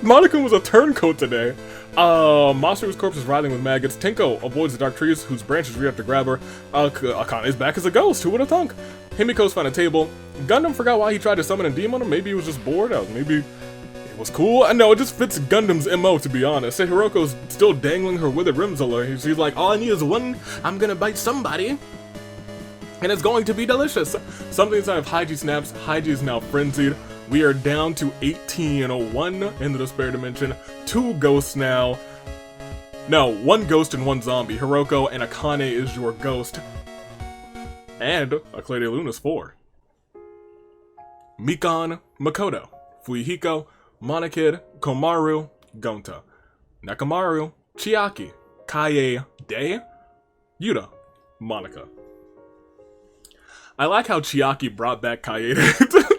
[SPEAKER 1] Monokuma was a turncoat today. Monster's corpse is writhing with maggots. Tenko avoids the dark trees whose branches reach up to grab her. Akane's back as a ghost. Who would have thunk? Himiko's found a table. Gundam forgot why he tried to summon a demon, or maybe he was just bored. Maybe it was cool. No, it just fits Gundam's MO, to be honest. Hiroko's still dangling her withered Rimzilla. She's like, all I need is one. I'm gonna bite somebody, and it's going to be delicious. Something inside of Haiji snaps. Haiji is now frenzied. We are down to 18-1 in the Despair Dimension. 2 ghosts now. No, 1 ghost and 1 zombie. Hiroko and Akane is your ghost. And a Clay de Lune is 4. Mikan, Makoto, Fuihiko, Monokid, Komaru, Gonta, Nakamaru, Chiaki, Kaie, Day, Yuta, Monica. I like how Chiaki brought back Kaede.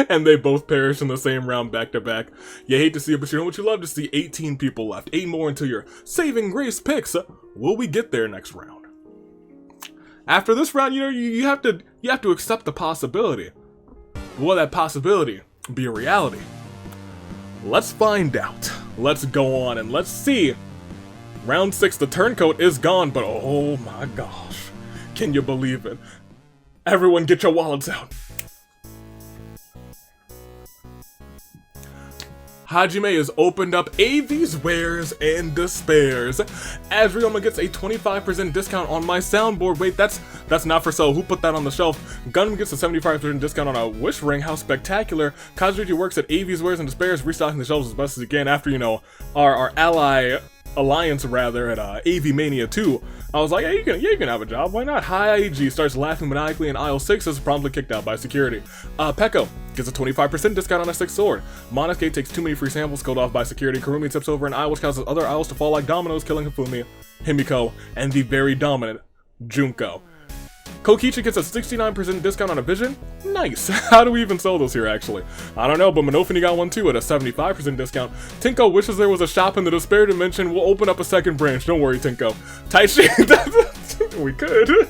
[SPEAKER 1] And they both perish in the same round back to back. You hate to see it, but you know what you love to see? 18 people left. 8 more until your saving grace picks. Will we get there next round? After this round, you know, you have to accept the possibility. Will that possibility be a reality? Let's find out. Let's go on and let's see. Round 6, the turncoat is gone, but oh my gosh. Can you believe it? Everyone get your wallets out. Hajime has opened up AV's Wares and Despairs. As Ryoma gets a 25% discount on my soundboard. Wait, that's not for sale. Who put that on the shelf? Gundam gets a 75% discount on a wish ring. How spectacular. Kazuchi works at AV's Wares and Despairs, restocking the shelves as best as he can after, you know, our alliance rather at AV Mania 2. I was like, hey, you can have a job, why not? Haiji starts laughing maniacally in aisle 6 is promptly kicked out by security. Pekko gets a 25% discount on a 6th sword. Monosuke takes too many free samples, killed off by security. Kurumi tips over an aisle which causes other aisles to fall like dominoes, killing Hifumi, Himiko, and the very dominant Junko. Kokichi gets a 69% discount on a vision? Nice. How do we even sell those here, actually? I don't know, but Monofini got one too at a 75% discount. Tinko wishes there was a shop in the Despair Dimension. We'll open up a second branch. Don't worry, Tinko. Taichi, we could.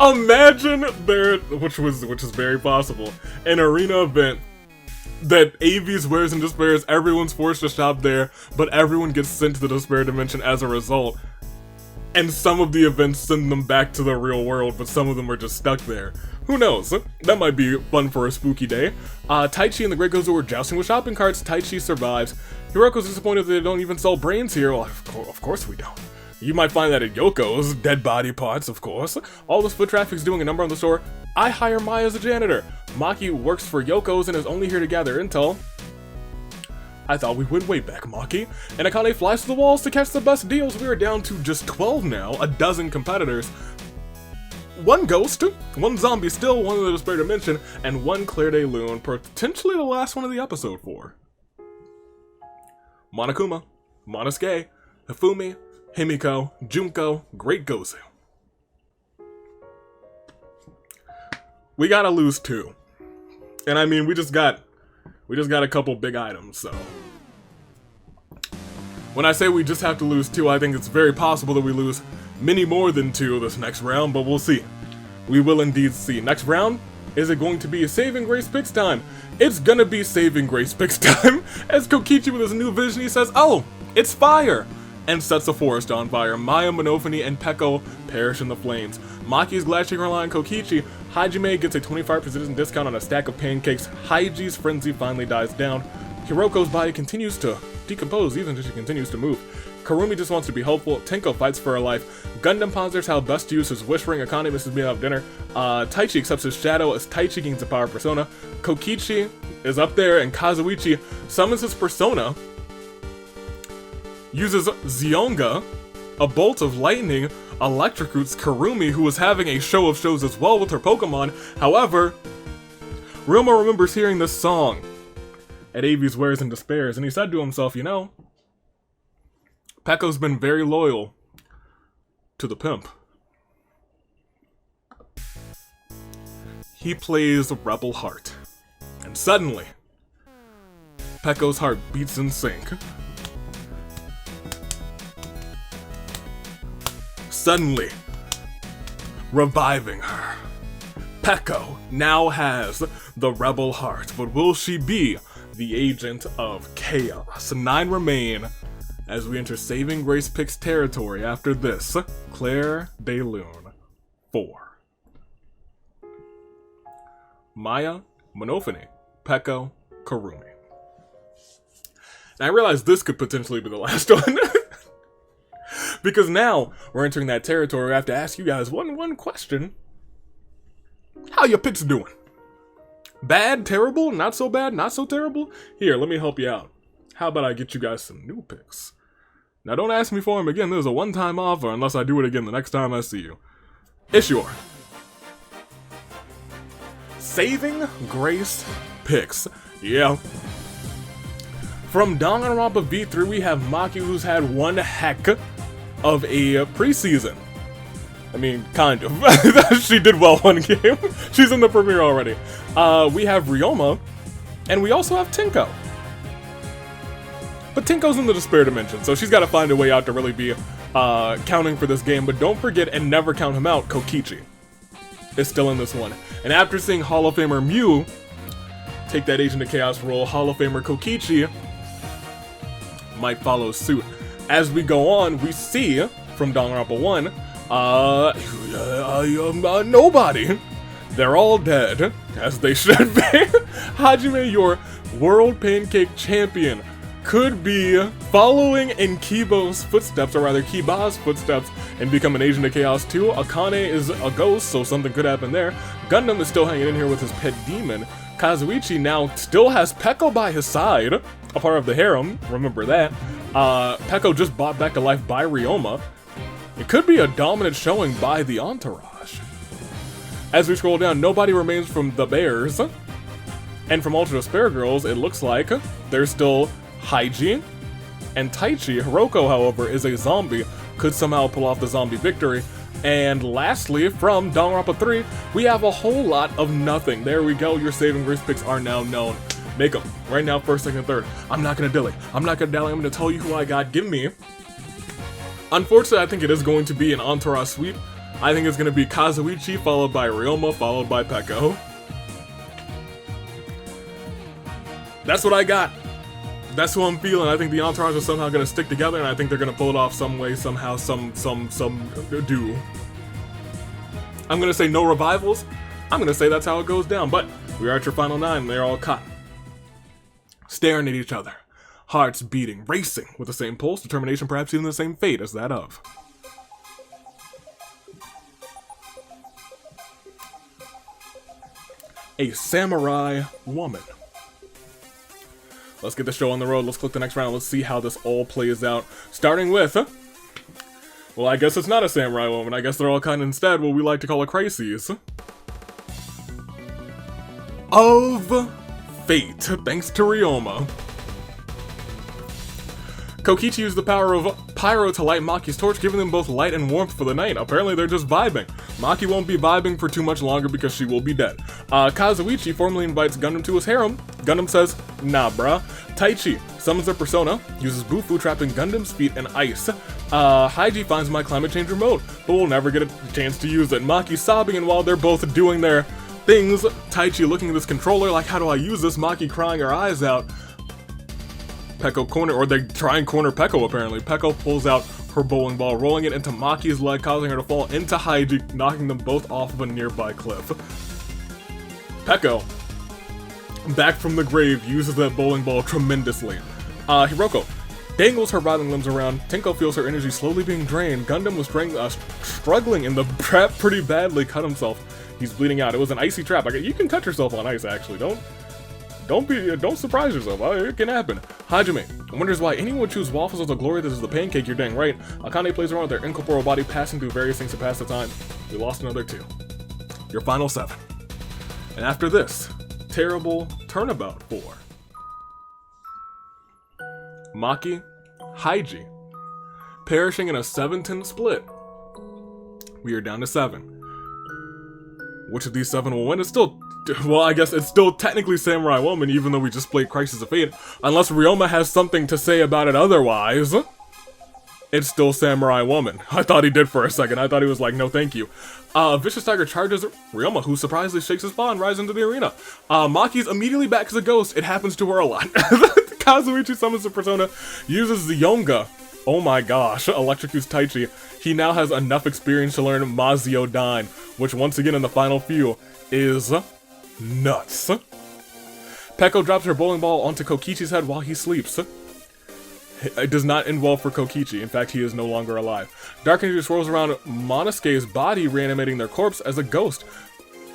[SPEAKER 1] Imagine there, which is very possible, an arena event that AV's Wares and Despairs, everyone's forced to shop there, but everyone gets sent to the Despair Dimension as a result. And some of the events send them back to the real world, but some of them are just stuck there. Who knows? That might be fun for a spooky day. Taichi and the Great Gozu are jousting with shopping carts. Taichi survives. Hiroko's disappointed that they don't even sell brains here. Well, of course we don't. You might find that at Yoko's. Dead body parts, of course. All this foot traffic's doing a number on the store. I hire Maya as a janitor. Maki works for Yoko's and is only here to gather intel. I thought we went way back, Maki. And Akane flies to the walls to catch the best deals. We are down to just 12 now, a dozen competitors. 1 ghost, 1 zombie still, 1 in the Despair Dimension, and 1 Claire de Lune, potentially the last one of the episode for. Monokuma, Monosuke, Hifumi, Himiko, Junko, Great Gozu. We gotta lose 2. And I mean, we just got a couple big items, so. When I say we just have to lose 2, I think it's very possible that we lose many more than 2 this next round, but we'll see. We will indeed see. Next round, is it going to be a Saving Grace Picks time? It's gonna be Saving Grace Picks time. As Kokichi with his new vision, he says, oh, it's fire! And sets the forest on fire. Maya, Monofini, and Pekko perish in the flames. Maki is glad she can rely on Kokichi. Hajime gets a 25% discount on a stack of pancakes. Haiji's frenzy finally dies down. Hiroko's body continues to decompose even as she continues to move. Kurumi just wants to be helpful. Tenko fights for her life. Gundam ponders how best to use his wish ring. Akane misses being out of dinner. Taichi accepts his shadow as Taichi gains the power of persona. Kokichi is up there and Kazuichi summons his persona. uses Zionga. A bolt of lightning electrocutes Karumi, who was having a show of shows as well with her Pokemon. However, Ryoma remembers hearing this song at Avi's Wares and Despairs, and he said to himself, you know, Pekko's been very loyal to the pimp. He plays Rebel Heart, and suddenly, Pekko's heart beats in sync. Suddenly, reviving her. Pekko now has the Rebel Heart, but will she be the agent of chaos? 9 remain as we enter Saving Grace Picks territory after this. Claire de Lune 4. Maya, Monofine, Pekko, Karumi. Now I realize this could potentially be the last one. Because now we're entering that territory. I have to ask you guys one question. How your picks doing? Bad, terrible, not so bad, not so terrible? Here, let me help you out. How about I get you guys some new picks? Now don't ask me for them again. There's a one-time offer unless I do it again the next time I see you. Ishior. Saving Grace Picks. Yeah. From Danganronpa V3, we have Maki, who's had one heck of a preseason. I mean, kind of. She did well one game. She's in the premiere already. We have Ryoma, and we also have Tinko. But Tinko's in the Despair Dimension, so she's got to find a way out to really be counting for this game. But don't forget, and never count him out, Kokichi is still in this one. And after seeing Hall of Famer Mew take that Agent of Chaos role, Hall of Famer Kokichi might follow suit. As we go on, we see from Danganronpa 1, nobody. They're all dead, as they should be. Hajime, your World Pancake Champion, could be following in Kibo's footsteps, or rather Kiba's footsteps, and become an Agent of Chaos too. Akane is a ghost, so something could happen there. Gundam is still hanging in here with his pet demon. Kazuichi now still has Pekko by his side, a part of the harem, remember that. Pekko just brought back to life by Ryoma. It could be a dominant showing by the entourage. As we scroll down, nobody remains from the Bears. And from Ultra Despair Girls, it looks like there's still Haiji and Taichi. Hiroko, however, is a zombie, could somehow pull off the zombie victory. And lastly, from Danganronpa 3, we have a whole lot of nothing. There we go, your Saving Grace picks are now known. Make them. Right now, first, second, third. I'm not gonna dilly. I'm not gonna dally. I'm gonna tell you who I got. Give me. Unfortunately, I think it is going to be an entourage sweep. I think it's gonna be Kazuichi, followed by Ryoma, followed by Pekko. That's what I got. That's who I'm feeling. I think the entourage is somehow gonna stick together, and I think they're gonna pull it off some way, somehow, some do. I'm gonna say no revivals. I'm gonna say that's how it goes down, but we are at your final 9, and they're all caught. Staring at each other, hearts beating, racing with the same pulse, determination, perhaps even the same fate as that of. A samurai woman. Let's get the show on the road. Let's click the next round. Let's see how this all plays out. Starting with, well, I guess it's not a samurai woman. I guess they're all kind of instead what we like to call a crises. Of Fate, thanks to Ryoma. Kokichi used the power of Pyro to light Maki's torch, giving them both light and warmth for the night. Apparently they're just vibing. Maki won't be vibing for too much longer because she will be dead. Kazuichi formally invites Gundam to his harem. Gundam says, nah bruh. Taichi summons their persona, uses Bufu trapping Gundam's feet in ice. Haiji finds my climate change remote, but will never get a chance to use it. Maki sobbing, and while they're both doing their things, Taichi looking at this controller like, how do I use this? Maki crying her eyes out. Pekko corner, or they try and corner Pekko apparently. Pekko pulls out her bowling ball, rolling it into Maki's leg, causing her to fall into Haiji, knocking them both off of a nearby cliff. Pekko, back from the grave, uses that bowling ball tremendously. Hiroko dangles her writhing limbs around. Tinko feels her energy slowly being drained. Gundam was struggling in the trap pretty badly, cut himself. He's bleeding out. It was an icy trap. You can cut yourself on ice, actually. Don't surprise yourself. It can happen. Hajime wonders why anyone would choose waffles as a glory that is the pancake. You're dang right. Akane plays around with their incorporeal body, passing through various things to pass the time. We lost another 2. Your final 7. And after this, terrible turnabout 4. Maki, Haiji, perishing in a 7-10 split. We are down to 7. Which of these 7 will win? It's still, well, I guess it's still technically Samurai Woman, even though we just played Crisis of Fate. Unless Ryoma has something to say about it otherwise, it's still Samurai Woman. I thought he did for a second. I thought he was like, no thank you. Vicious Tiger charges Ryoma, who surprisingly shakes his paw and rises into the arena. Maki's immediately back as a ghost. It happens to her a lot. Kazuichi summons the persona, uses the Yonga. Oh my gosh, electrocutes Taichi. He now has enough experience to learn Mazio Dine, which once again in the final few is nuts. Peko drops her bowling ball onto Kokichi's head while he sleeps. It does not end well for Kokichi. In fact, he is no longer alive. Dark energy swirls around Monosuke's body, reanimating their corpse as a ghost.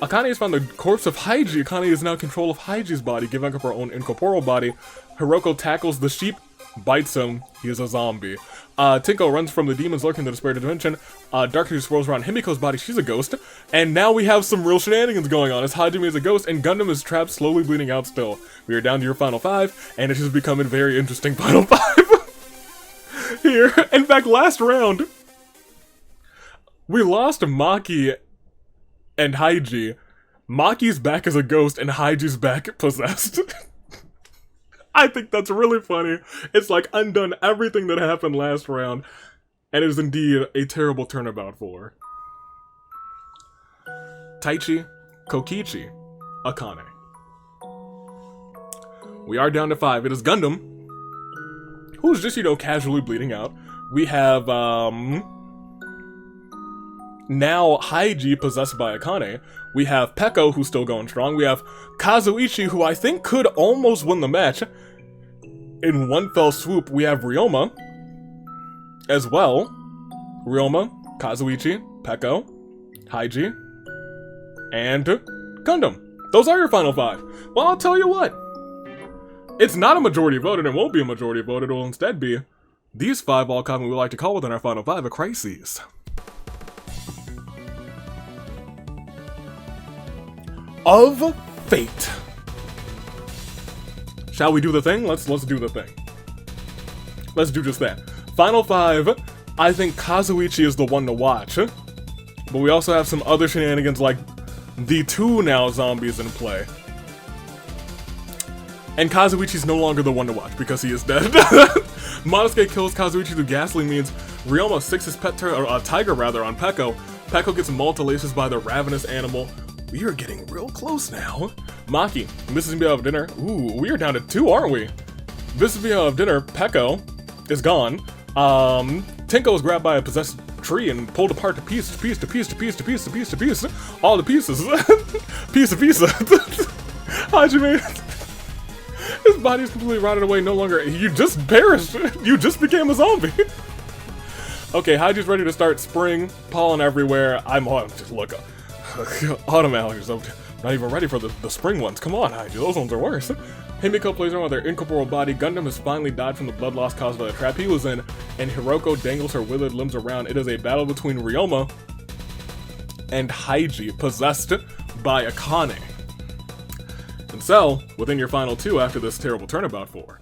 [SPEAKER 1] Akane has found the corpse of Haiji. Akane is now in control of Haiji's body, giving up her own incorporeal body. Hiroko tackles the sheep, bites him. He is a zombie. Tinko runs from the demons lurking in the despaired dimension. Dark energy swirls around Himiko's body. She's a ghost. And now we have some real shenanigans going on as Hajime is a ghost and Gundam is trapped, slowly bleeding out still. We are down to your final 5, and it has become a very interesting final 5. Here. In fact, last round, we lost Maki and Haiji. Maki's back as a ghost and Haiji's back possessed. I think that's really funny. It's like undone everything that happened last round, and it is indeed a terrible turnabout for Taichi, Kokichi, Akane. We are down to 5. It is Gundam, who's just, casually bleeding out. We have, now Haiji possessed by Akane. We have Peko, who's still going strong. We have Kazuichi, who I think could almost win the match. In one fell swoop, we have Ryoma as well. Ryoma, Kazuichi, Peko, Haiji, and Gundam. Those are your final 5. Well, I'll tell you what. It's not a majority vote, and it won't be a majority vote. It will instead be these 5 all comment we like to call within our final 5 a crises. Of Fate. Shall we do the thing? Let's do the thing. Let's do just that. Final 5, I think Kazuichi is the one to watch. But we also have some other shenanigans like the 2 now zombies in play. And Kazuichi's no longer the one to watch because he is dead. Monosuke kills Kazuichi through gasoline means Ryoma sicks his pet tiger on Peko. Peko gets mauled to laces by the ravenous animal. We are getting real close now. Maki misses me out of dinner. Ooh, we are down to 2, aren't we? Misses me out of dinner. Peko is gone. Tinko is grabbed by a possessed tree and pulled apart to piece. All the pieces. Piece of pizza. Hajime. His body's completely rotted away. No longer. You just perished. You just became a zombie. Okay, Haiji's ready to start spring. Pollen everywhere. Look. Autumn allergies. I'm not even ready for the spring ones. Come on, Haiji. Those ones are worse. Himiko plays around with her incorporeal body. Gundam has finally died from the blood loss caused by the trap he was in, and Hiroko dangles her withered limbs around. It is a battle between Ryoma and Haiji, possessed by Akane. And so, within your final 2 after this terrible turnabout 4.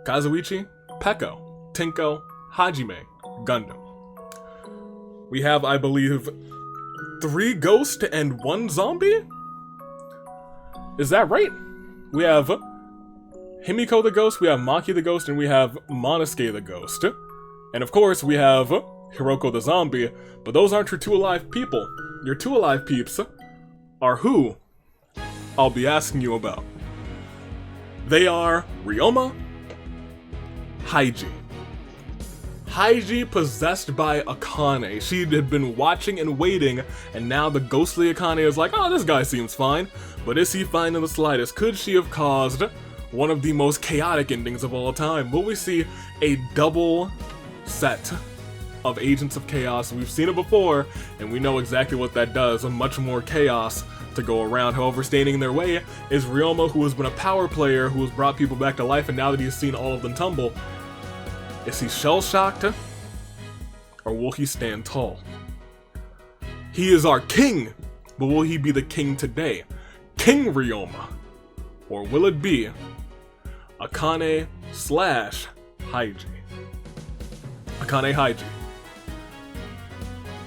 [SPEAKER 1] Kazuichi, Peko, Tinko, Hajime, Gundam. We have, I believe, 3 ghosts and 1 zombie? Is that right? We have Himiko the ghost, we have Maki the ghost, and we have Monosuke the ghost. And of course, we have Hiroko the zombie, but those aren't your 2 alive people. Your 2 alive peeps are who I'll be asking you about. They are Ryoma, Haiji. Haiji possessed by Akane. She had been watching and waiting, and now the ghostly Akane is like, oh, this guy seems fine. But is he fine in the slightest? Could she have caused one of the most chaotic endings of all time? Will we see a double set of Agents of Chaos. We've seen it before, and we know exactly what that does. Much more chaos to go around. However, standing in their way is Ryoma, who has been a power player, who has brought people back to life, and now that he's seen all of them tumble, is he shell-shocked? Or will he stand tall? He is our king, but will he be the king today? King Ryoma? Or will it be Akane slash Haiji? Akane Haiji.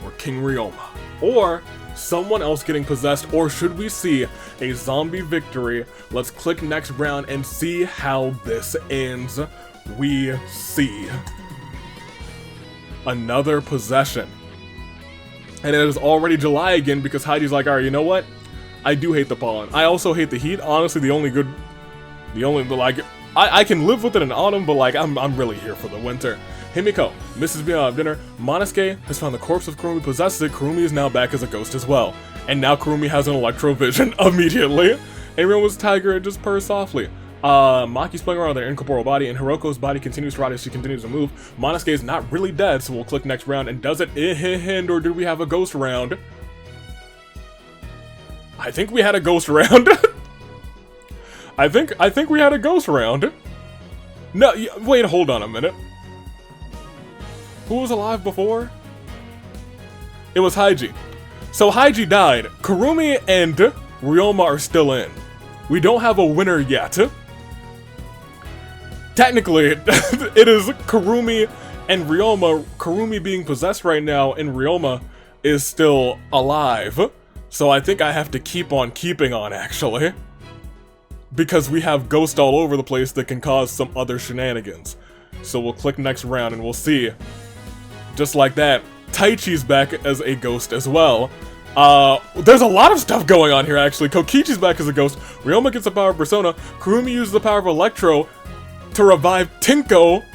[SPEAKER 1] Or King Ryoma. Or someone else getting possessed, or should we see a zombie victory? Let's click next round and see how this ends. We see another possession. And it is already July again because Haiji's like, alright, you know what? I do hate the pollen. I also hate the heat. Honestly, I can live with it in autumn, but like, I'm really here for the winter. Himiko misses being out of dinner. Monosuke has found the corpse of Kurumi, possesses it. Kurumi is now back as a ghost as well. And now Kurumi has an electro-vision immediately. And Ryoma's tiger just purrs softly. Maki's playing around with their incorporeal body, and Hiroko's body continues to rot as she continues to move. Monosuke is not really dead, so we'll click next round. And does it end, or do we have a ghost round? I think we had a ghost round. I think we had a ghost round. No, wait, hold on a minute. Who was alive before? It was Haiji. So Haiji died. Kurumi and Ryoma are still in. We don't have a winner yet. Technically, it is Kurumi and Ryoma. Kurumi being possessed right now, and Ryoma is still alive. So I think I have to keep on keeping on, actually. Because we have ghosts all over the place that can cause some other shenanigans. So we'll click next round and we'll see. Just like that, Taichi's back as a ghost as well. There's a lot of stuff going on here, actually. Kokichi's back as a ghost. Ryoma gets the power of Persona. Kurumi uses the power of Electro to revive Tinko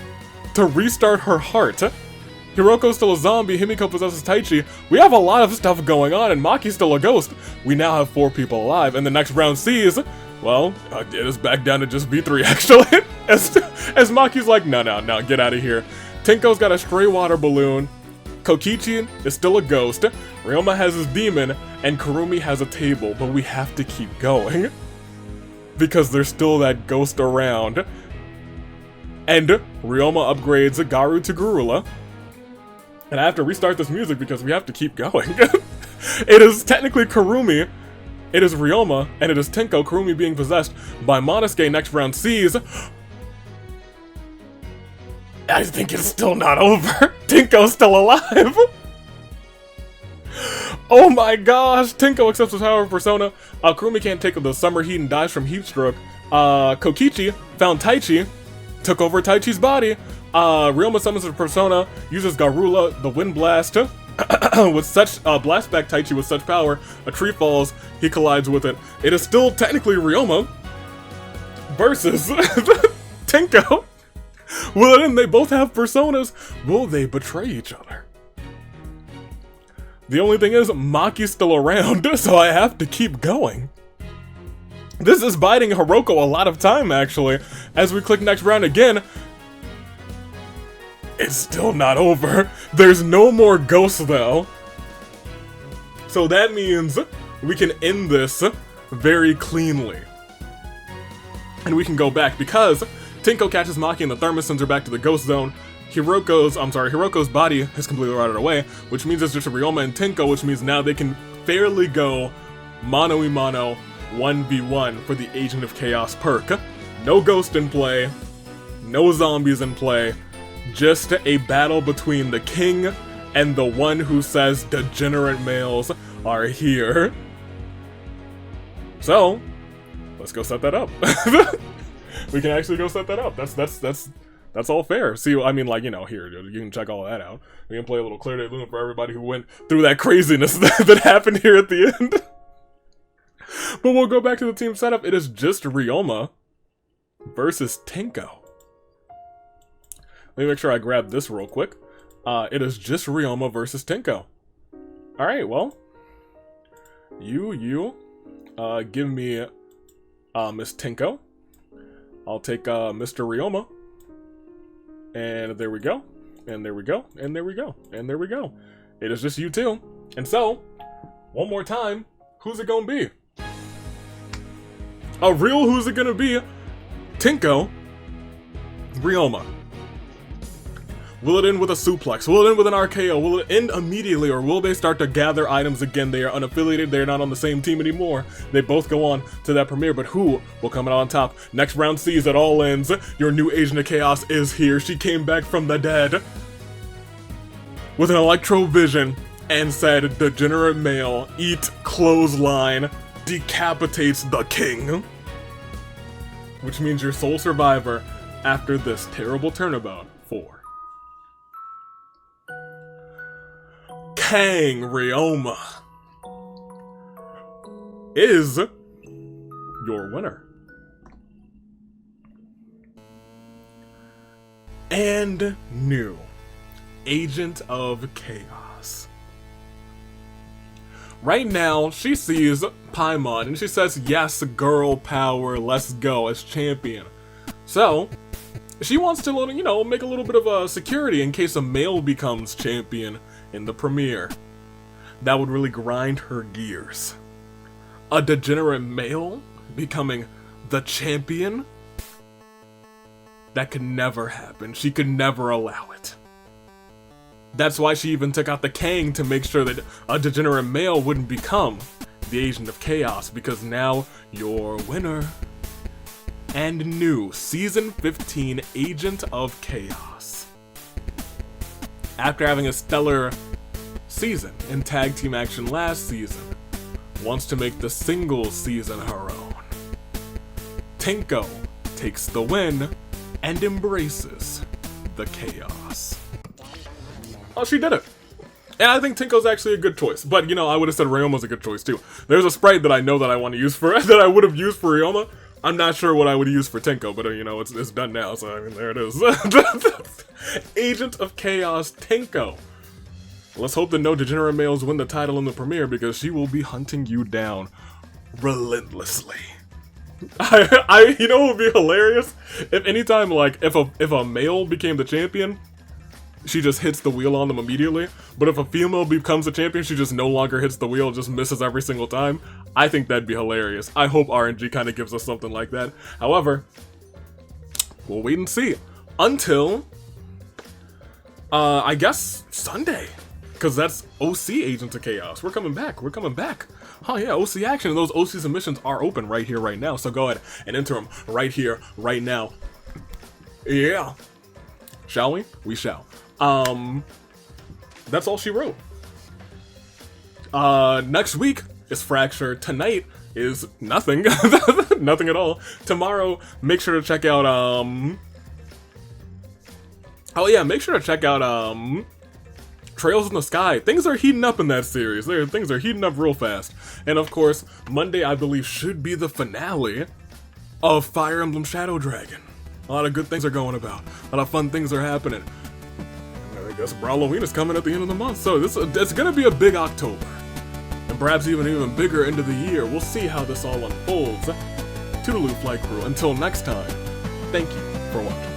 [SPEAKER 1] to restart her heart. Hiroko's still a zombie. Himiko possesses Taichi. We have a lot of stuff going on, and Maki's still a ghost. We now have 4 people alive, and the next round sees, well, it is back down to just B3, actually. as Maki's like, no, get out of here. Tinko's got a stray water balloon. Kokichi is still a ghost. Ryoma has his demon, and Kurumi has a table, but we have to keep going. Because there's still that ghost around. And Ryoma upgrades Garu to Gurula. And I have to restart this music because we have to keep going. It is technically Kurumi, it is Ryoma, and it is Tinko. Kurumi being possessed by Monosuke. Next round sees. I think it's still not over. Tinko's still alive. Oh my gosh. Tinko accepts the power of Persona. Kurumi can't take the summer heat and dies from heat stroke. Kokichi found Taichi, took over Taichi's body. Ryoma summons her Persona, uses Garula, the Wind Blast, with such blast back Taichi with such power. A tree falls, he collides with it. It is still technically Ryoma versus Tinko. Well, then they both have personas. Will they betray each other? The only thing is, Maki's still around, so I have to keep going. This is biding Hiroko a lot of time, actually. As we click next round again, it's still not over. There's no more ghosts, though. So that means we can end this very cleanly. And we can go back, because Tinko catches Maki and the thermos sends her back to the ghost zone. Hiroko's body has completely rotted away, which means it's just Ryoma and Tinko, which means now they can fairly go mano-a-mano 1v1 for the Agent of Chaos perk. No ghost in play, no zombies in play, just a battle between the king and the one who says degenerate males are here. So, let's go set that up. We can actually go set that up. That's all fair. See, I mean, like, you know, here, you can check all that out. We can play a little Clear Day Luna for everybody who went through that craziness that happened here at the end. But we'll go back to the team setup. It is just Ryoma versus Tinko. Let me make sure I grab this real quick. It is just Ryoma versus Tinko. Alright, well. You give me Miss Tinko. I'll take Mr. Ryoma. And there we go. And there we go, and there we go, and there we go. It is just you two. And so, one more time, who's it gonna be? A real who's it gonna be? Tinko, Ryoma. Will it end with a suplex? Will it end with an RKO? Will it end immediately, or will they start to gather items again? They are unaffiliated, they're not on the same team anymore. They both go on to that premiere, but who will come out on top? Next round sees it all ends. Your new Agent of Chaos is here. She came back from the dead with an electro vision and said, "Degenerate male, eat clothesline, decapitates the king." Which means your sole survivor after this terrible turnabout for Kang Ryoma is your winner. And new Agent of Chaos. Right now, she sees Paimon and she says, "Yes, girl power, let's go," as champion. So, she wants to, you know, make a little bit of a security in case a male becomes champion in the premiere. That would really grind her gears. A degenerate male becoming the champion? That could never happen. She could never allow it. That's why she even took out the Kang to make sure that a degenerate male wouldn't become the Agent of Chaos, because now your winner and new Season 15 Agent of Chaos. After having a stellar season in tag team action last season, wants to make the singles season her own. Tinko takes the win and embraces the chaos. Oh, she did it! And I think Tinko's actually a good choice. But, you know, I would have said Ryoma's a good choice too. There's a sprite that I know that I want to use for, that I would have used for Ryoma. I'm not sure what I would use for Tinko, but you know, it's done now, so I mean, there it is. Agent of Chaos Tinko. Let's hope that no degenerate males win the title in the premiere, because she will be hunting you down relentlessly. You know what would be hilarious? If anytime, like, if a male became the champion, she just hits the wheel on them immediately. But if a female becomes a champion, she just no longer hits the wheel, just misses every single time. I think that'd be hilarious. I hope RNG kind of gives us something like that. However, we'll wait and see. Until, I guess, Sunday. Because that's OC Agents of Chaos. We're coming back. We're coming back. Oh yeah, OC action. And those OC submissions are open right here, right now. So go ahead and enter them right here, right now. Yeah. Shall we? We shall. That's all she wrote. Next week is Fracture. Tonight is nothing. Nothing at all. Tomorrow, make sure to check out, oh yeah, make sure to check out, Trails in the Sky. Things are heating up in that series. Things are heating up real fast. And of course, Monday, I believe, should be the finale of Fire Emblem Shadow Dragon. A lot of good things are going about. A lot of fun things are happening. I guess Halloween is coming at the end of the month, so it's gonna be a big October. And perhaps even bigger into the year. We'll see how this all unfolds. Toodaloo, Flight Crew. Until next time, thank you for watching.